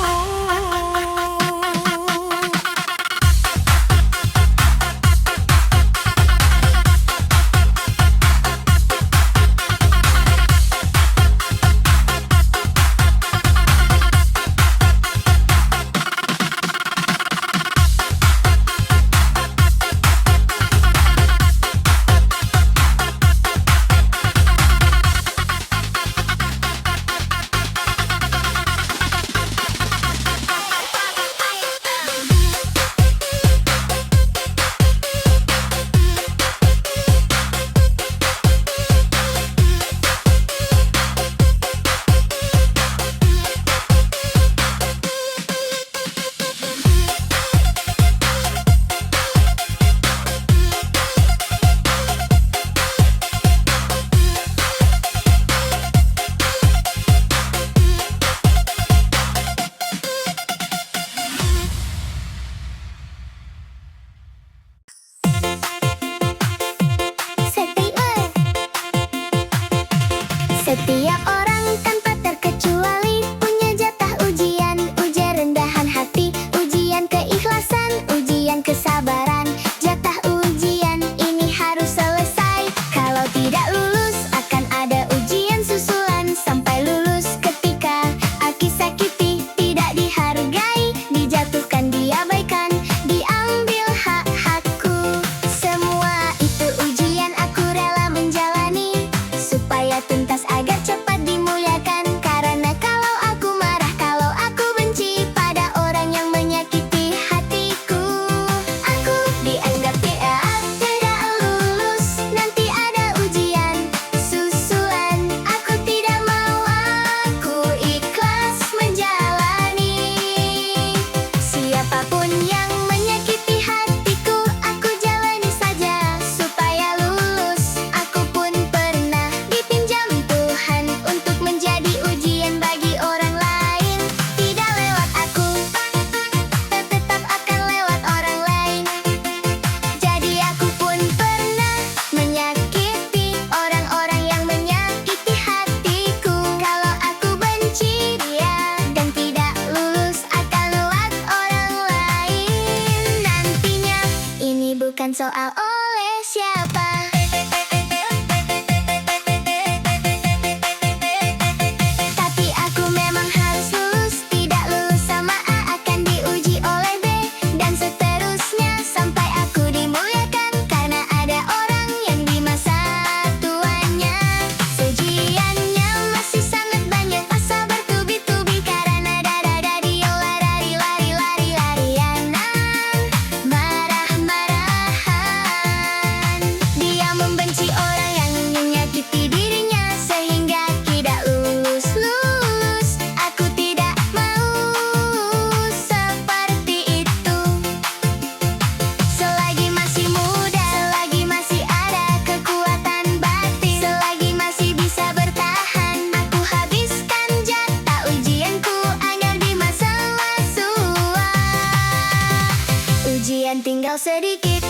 Setiap orang tanpa terkecuali punya jatah ujian, ujian rendahan hati, ujian keikhlasan, ujian kesabaran. Jatah ujian ini harus selesai. Kalau tidak lulus akan ada ujian susulan sampai lulus. Ketika aki sakiti, tidak dihargai, dijatuhkan, diabaikan, diambil hak-hakku. Semua itu ujian aku rela menjalani supaya tuntas agar cepat dimuliakan. Karena kalau aku marah, kalau aku benci pada orang yang menyakiti hatiku, aku dianggap tidak lulus. Nanti ada ujian susulan. Aku tidak mau, aku ikhlas menjalani. Siapapun yang menyakiti hatiku, aku jalani saja supaya lulus. Aku pun pernah dipinjam Tuhan untuk menjadi ujian bagi orang lain. Tidak lewat aku, tetap akan lewat orang lain. Jadi aku pun pernah menyakiti orang-orang yang menyakiti hatiku. Kalau aku benci dia dan tidak lulus akan lewat orang lain. Nantinya ini bukan soal oleh siapa, tapi aku memang harus lulus. Tidak lulus sama A akan diuji oleh B, dan seterusnya sampai aku dimuliakan. Karena ada orang yang di masa tuanya ujiannya masih sangat banyak. Masa bertubi-tubi karena lari-larian, marah-marahan. Dia membenci orang yang menyakiti dirinya sehingga tidak lulus. Aku tidak mau seperti itu. Selagi masih muda, selagi masih ada kekuatan batin, selagi masih bisa bertahan, aku habiskan jatah ujianku agar di masa tua ujian tinggal sedikit.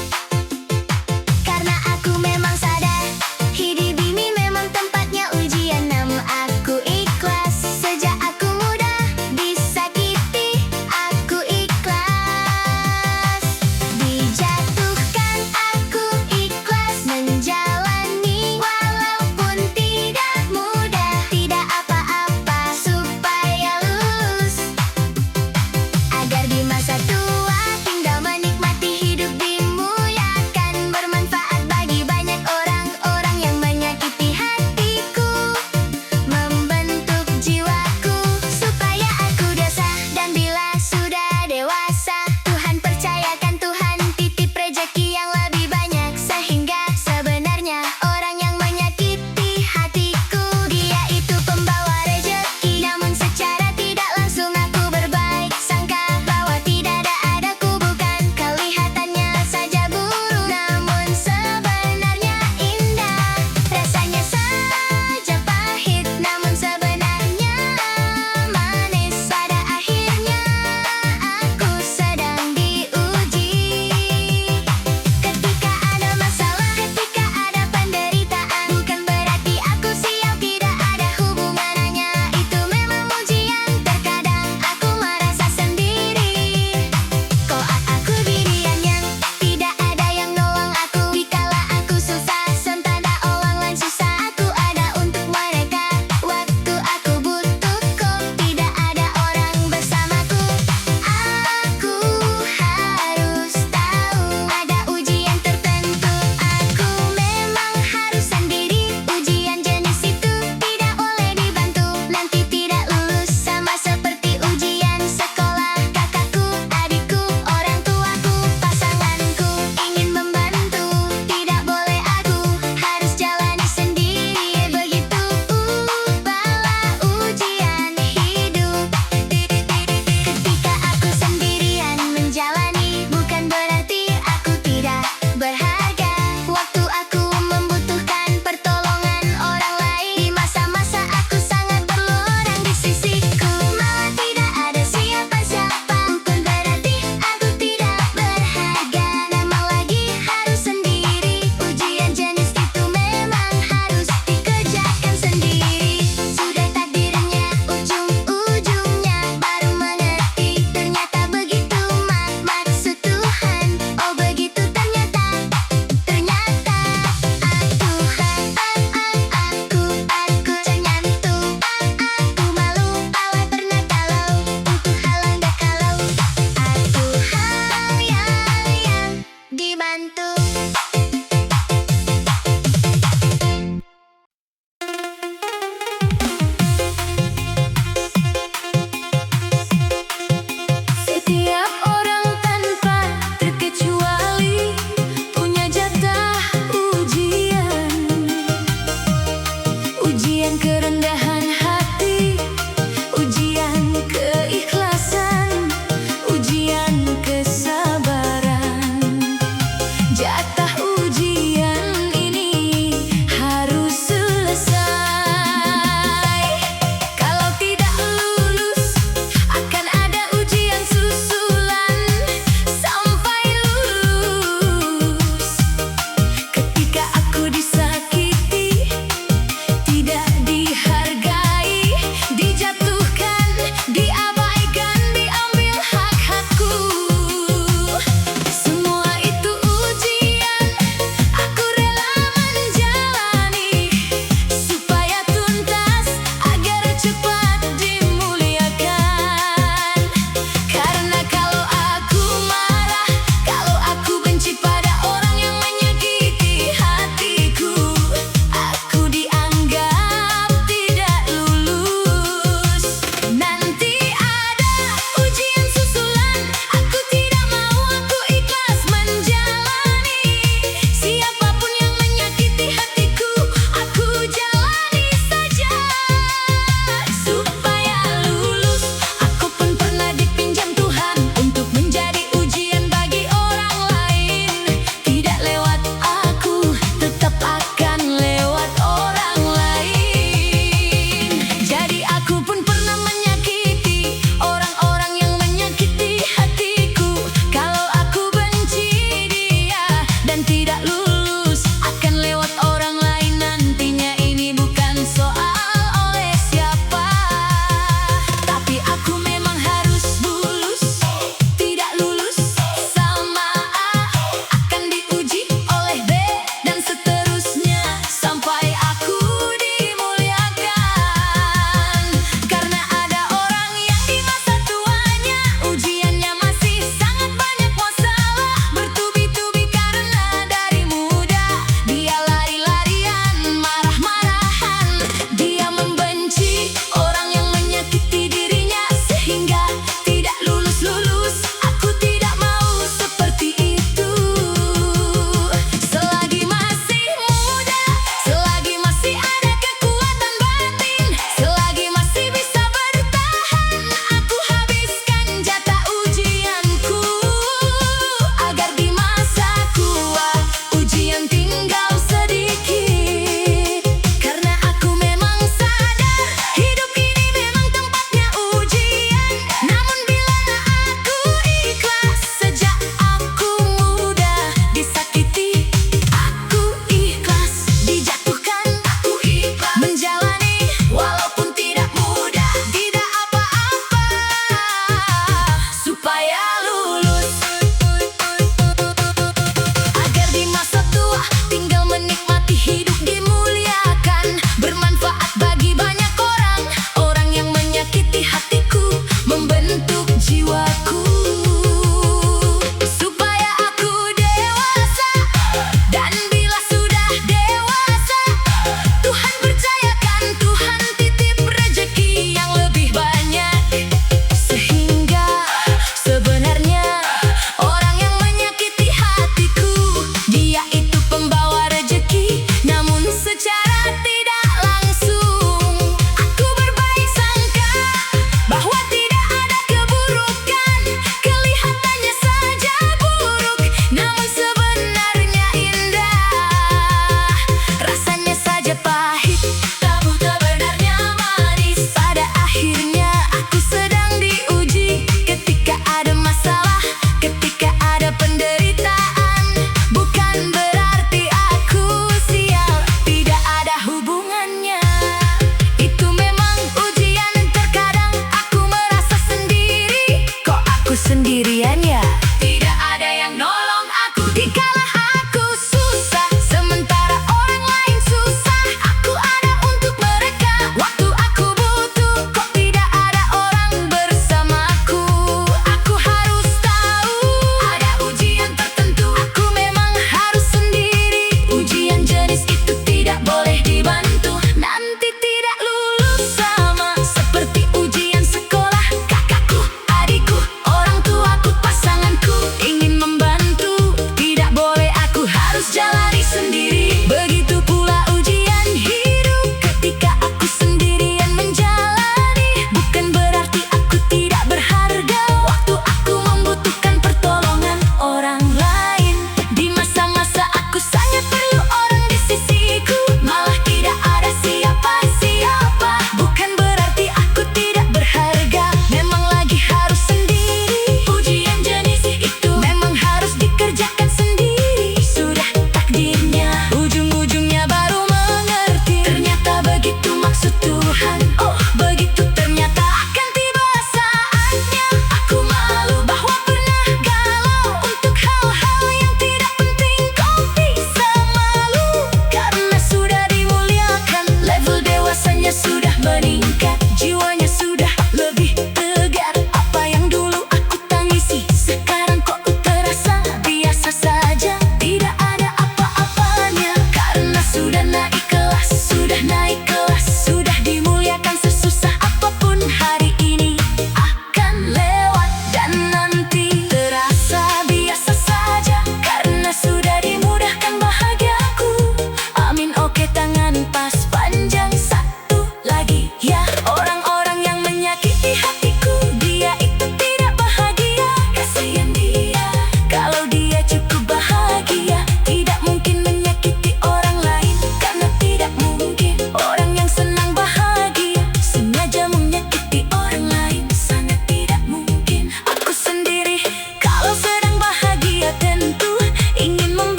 Karena aku memang sadar hidup ini memang tempatnya ujian. Namun aku ikhlas sejak aku muda disakiti. Aku ikhlas dijatuhkan. Aku ikhlas menjalani walaupun tidak mudah. Tidak apa-apa supaya lulus, agar di masa tua tinggal menikmati hidup di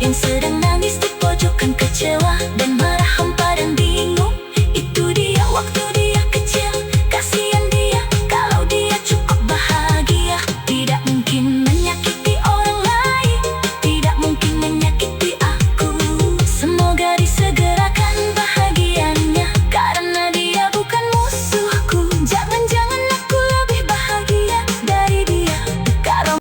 yang sedang nangis di pojokan kecewa dan marah, hampa dan bingung. Itu dia waktu dia kecil, kasihan dia kalau dia cukup bahagia. Tidak mungkin menyakiti orang lain, tidak mungkin menyakiti aku. Semoga disegerakan bahagianya, karena dia bukan musuhku. Jangan-jangan aku lebih bahagia dari dia. Kalau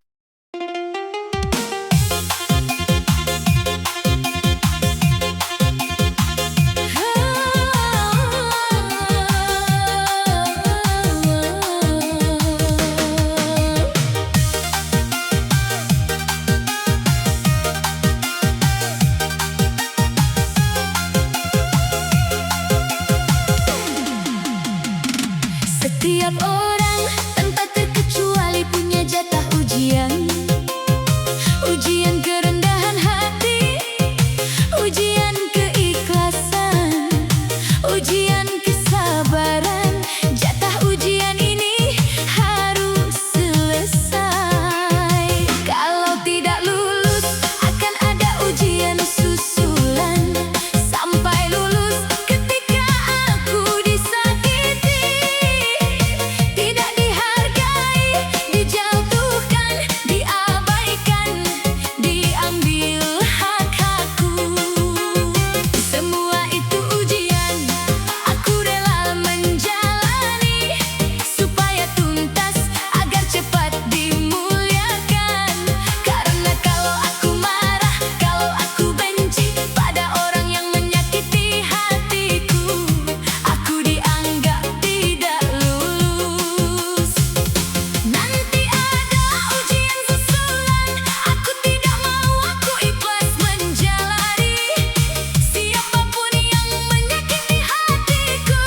setiap orang tanpa terkecuali punya jatah ujian. Ujian kerendahan hati, ujian keikhlasan, ujian kesabaran. Jatah ujian ini harus selesai. Kalau tidak lulus akan ada ujian susulan. Sampai lulus ketika aku disakiti, tidak dihargai, dijatuhkan, diabaikan, diambil hak-hakku. Semua itu ujian, aku rela menjalani supaya tuntas, agar cepat dimuliakan. Karena kalau aku marah, kalau aku benci pada orang yang menyakiti hatiku, aku dianggap tidak lulus. Nanti ada ujian susulan, aku tidak mau, aku ikhlas menjalani. Siapapun yang menyakiti hatiku,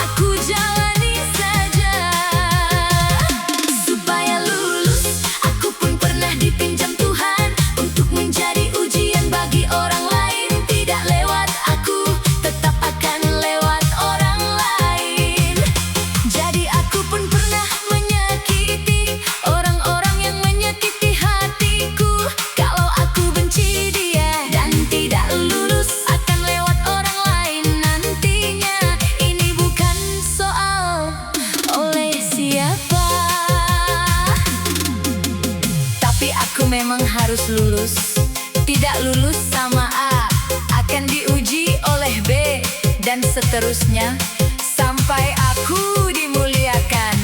aku jalani saja. Supaya lulus, aku pun pernah dipinjam Tuhan untuk menjadi ujian bagi orang lain. Tidak lewat aku, tetap akan lewat orang lain. Jadi aku pun pernah menyakiti orang-orang yang menyakiti hatiku. Kalau aku benci dia dan tidak lulus, akan lewat orang lain nantinya. Ini bukan soal oleh siapa, tapi aku memang harus lulus. Tidak lulus sama A, akan diuji oleh B, dan seterusnya sampai aku dimuliakan.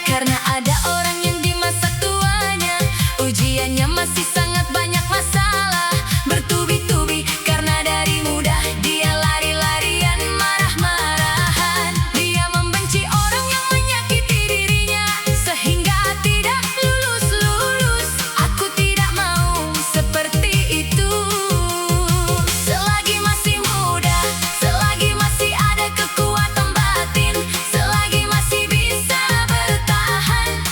Karena ada orang yang di masa tuanya ujiannya masih sangat banyak masalah, bertubi-tubi karena dari mudah dia lari-larian, marah-marahan. Dia membenci orang yang menyakiti dirinya sehingga tidak lulus-lulus. Aku tidak mau seperti itu. Selagi masih muda, selagi masih ada kekuatan batin, selagi masih bisa bertahan,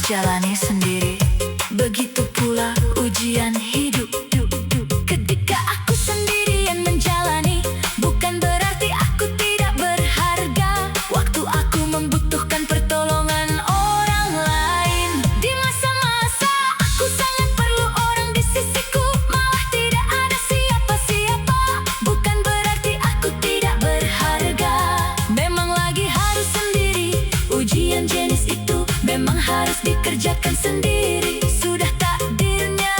jalani sendiri. Begitu pula ujian hidup. Ketika aku sendirian menjalani, bukan berarti aku tidak berharga. Waktu aku membutuhkan pertolongan orang lain, di masa-masa aku sangat perlu orang di sisiku, malah tidak ada siapa-siapa. Bukan berarti aku tidak berharga. Memang lagi harus sendiri, ujian jenis itu memang harus dikerjakan sendiri. Sudah takdirnya,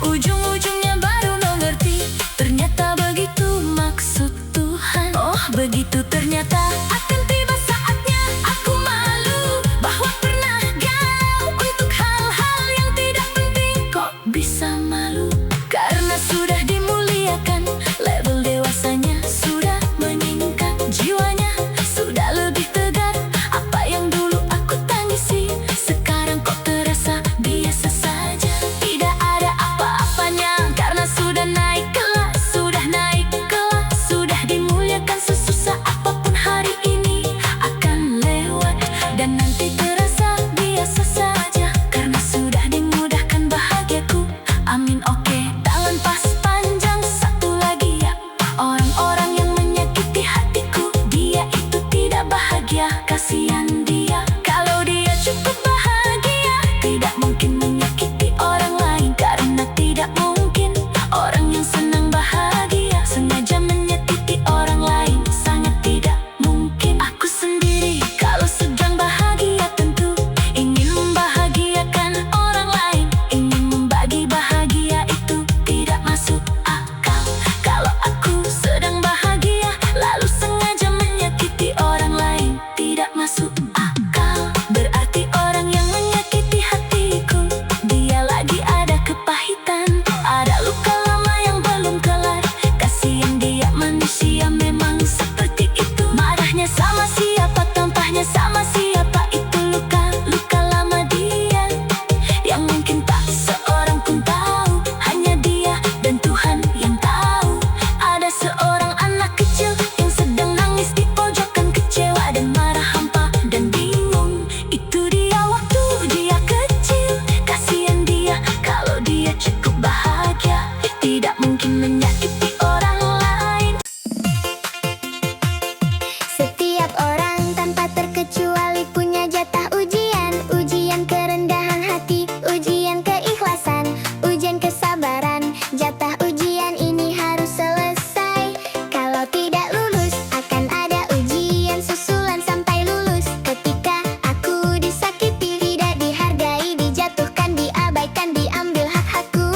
ujung-ujungnya baru mengerti. Ternyata begitu maksud Tuhan. Oh begitu ternyata. Akan tiba saatnya aku malu bahwa pernah galau untuk hal-hal yang tidak penting. Kok bisa malu? Karena sudah dimuliakan, level dewasanya sudah meningkat. Jiwanya sudah lebih tegar. Apa yang dulu aku tangisi, sekarang kok terasa biasa saja. Tidak ada apa-apanya, karena sudah naik kelas. Sudah naik kelas, sudah dimuliakan. Sesusah apapun hari ini akan lewat, dan nanti terasa biasa saja. Karena sudah dimudahkan bahagiaku. Amin oke, tangan pas panjang. Satu lagi ya, orang-orang yang menyakiti hatiku, dia itu tidak bahagia. Kasihan dia, kalau dia cukup bahagia, tidak mungkin menyakiti orang lain. Karena tidak mungkin orang yang senang bahagia sengaja menyakiti orang lain. Sangat tidak mungkin. Aku sendiri kalau sedang bahagia tentu ingin membahagiakan orang lain. Ingin membagi bahagia itu tidak masuk akal. Kalau aku sedang bahagia lalu sengaja menyakiti orang lain, tidak masuk akal. Berarti orang yang menyakiti hatiku, dia lagi ada kepahitan, ada luka lama yang belum kelar. Kasihan dia, manusia memang seperti itu. Marahnya sama siapa, tampaknya sama siapa, itu luka lama dia yang mungkin tak seorang pun tahu. Hanya dia dan Tuhan yang tahu. Ada seorang anak kecil yang sedang nangis di pojokan, kecewa dan marah, hampa dan bingung. Itu dia waktu dia kecil. Kasihan dia, kalau dia cukup bahagia, tidak mungkin menyakiti orang lain. Setiap orang tanpa terkecuali punya jatah ujian. Ujian kerendahan hati, ujian keikhlasan, ujian kesabaran. Jatah ujian ini harus selesai. Kalau tidak lulus, akan ada ujian susulan sampai lulus. Ketika aku disakiti, tidak dihargai, dijatuhkan, diabaikan, diambil hak-hakku.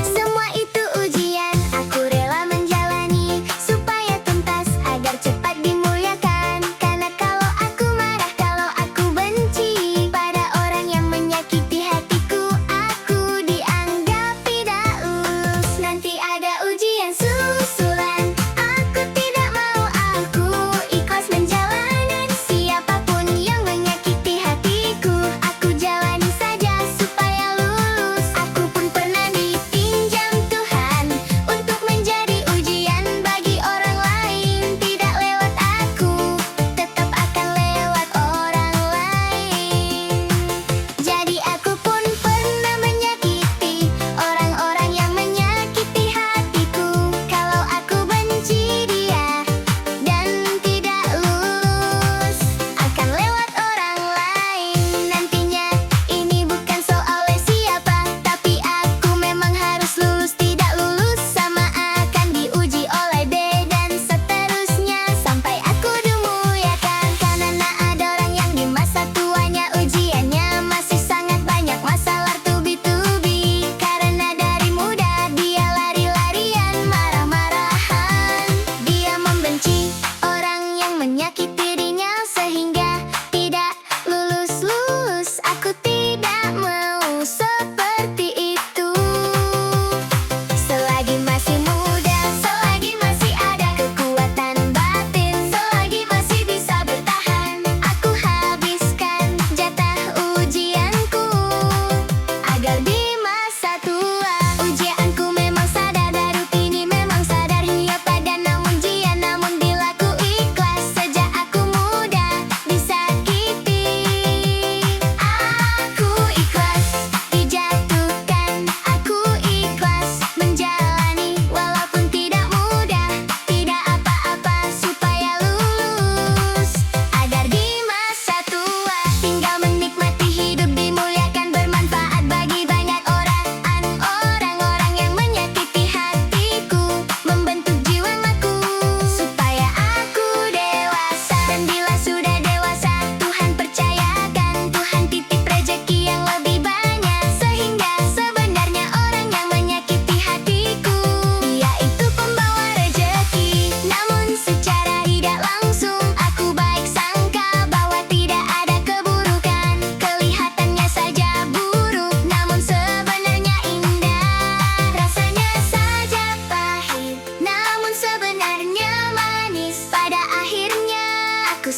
Semua itu ujian, aku rela menjalani supaya tuntas, agar cepat dimuliakan. Karena kalau aku marah, kalau aku benci pada orang yang menyakiti hatiku, aku dianggap tidak lulus. Nanti ada ujian susulan, aku tidak mau, aku ikhlas menjalani. Siapapun yang menyakiti hatiku, aku jalani saja supaya lulus. Aku pun pernah dipinjam Tuhan untuk menjadi ujian bagi orang lain. Tidak lewat aku, tetap akan lewat orang lain. Jadi aku pun pernah menyakiti orang-orang yang menyakiti hatiku. Kalau aku benci dia dan tidak lulus, akan lewat orang lain. Nantinya ini bukan soal siapa, tapi aku memang harus lulus. Tidak lulus sama akan diuji oleh B dan seterusnya sampai aku dimuliakan. Karena ada orang yang di masa tuanya ujiannya masih sangat banyak masalah tubi-tubi. Karena dari muda dia lari-larian, marah-marahan. Dia membenci orang yang menyakiti dirinya sehingga tidak lulus-lulus. Aku tidak mau seperti itu. Selagi masih muda, selagi masih ada kekuatan batin, selagi masih bisa bertahan, aku habiskan jatah ujianku agar di masa tua ujianku memang sadar, dari ini memang sadar. Ia pada namun dia namun bila ku ikhlas sejak aku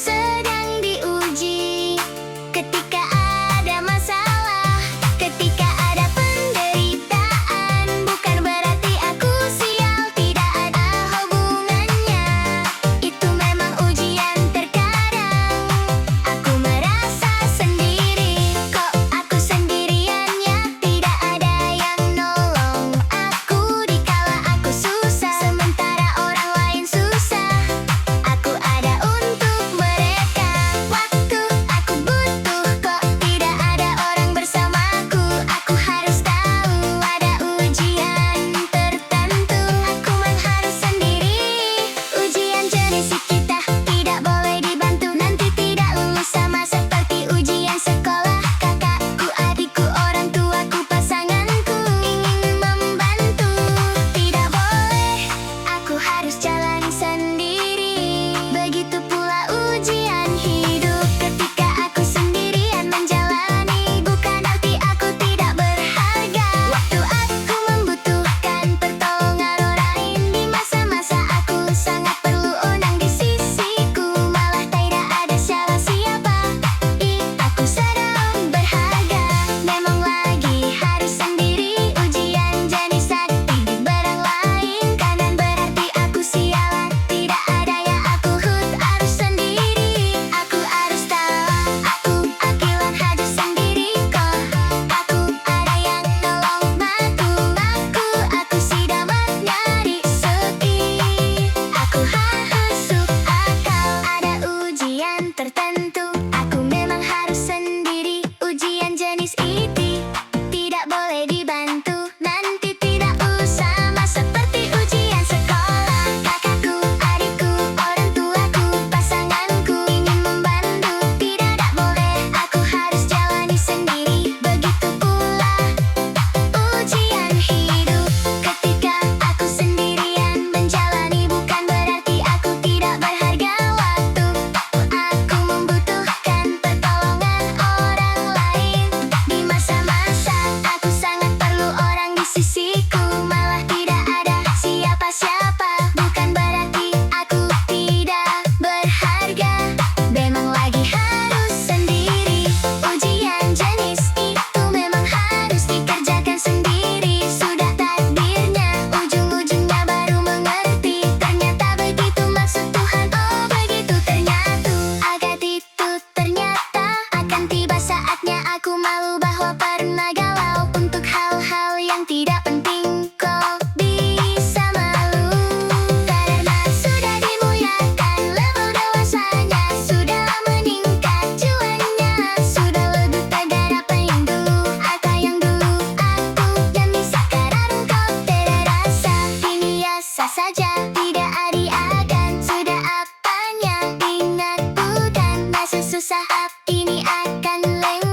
sedang diuji. Ketika ada masalah, ketika ada penderitaan, bukan berarti aku sial, tidak ada hubungannya. Itu memang ujian terkadang. Aku merasa sendiri, kok aku sendiriannya. Tidak ada yang nolong aku dikala aku susah. Sementara orang lain susah, aku ada untuk mereka. Waktu aku butuh, kok tidak ada orang bersamaku. Aku harus tahu ada ujian tertentu. Aku memang harus sendiri. Ujian jenis kita tidak boleh dibantu. Nanti tidak lulus sama seperti ujian sekolah. Kakakku, adikku, orang tuaku, pasanganku ingin membantu. Tidak boleh, aku harus jalani sendiri. Begitu pula ujian hidup. Ketika aku sendirian menjalani, bukan arti aku tidak berharga. Waktu aku membutuhkan pertolongan orang lain, di masa-masa aku sangat perlu orang di sisiku, malah tidak ada siapa-siapa. Aku sedang berharga. Memang lagi harus sendiri. Ujian jenis sakti di barang lain, kanan berarti aku sialan. Tidak ada yang aku harus sendiri. Aku harus tahu, aku akilan harus sendiri kok. Aku ada yang nolong aku sidamat nyari sepi. Aku masuk akal, ada ujian tertentu. Aku memang harus sendiri. Ujian jenis itu tidak boleh dibantu. Nanti tidak sama seperti ujian sekolah. Kakakku, adikku, orang tuaku, pasanganku ingin membantu. Tidak boleh, aku harus jalani sendiri. Begitu pula ujian hidup. Ketika aku sendirian menjalani, bukan berarti aku tidak berharga. Waktu aku membutuhkan pertolongan orang lain, di masa-masa aku sangat perlu orang di sisiku, malah tidak ada siapa-siapa. Bukan berarti aku tidak berharga. Memang lagi harus sendiri. Ujian jenis itu memang harus dikerjakan sendiri. Sudah takdirnya, ujung-ujungnya baru mengerti. Ternyata begitu maksud Tuhan, oh begitu ternyata. Agak itu ternyata akan tiba saatnya aku malu bahwa pernah galau untuk hal-hal yang tidak penting. Kok bisa malu? Karena sudah dimuliakan, level dewasanya sudah meningkat, jualnya sudah lebih tegar. Apa yang dulu aku dan sekarang kau tidak rasa. Ini biasa saja, tidak ada sudah apanya. Ingat bukan masa susah, ini akan lewat.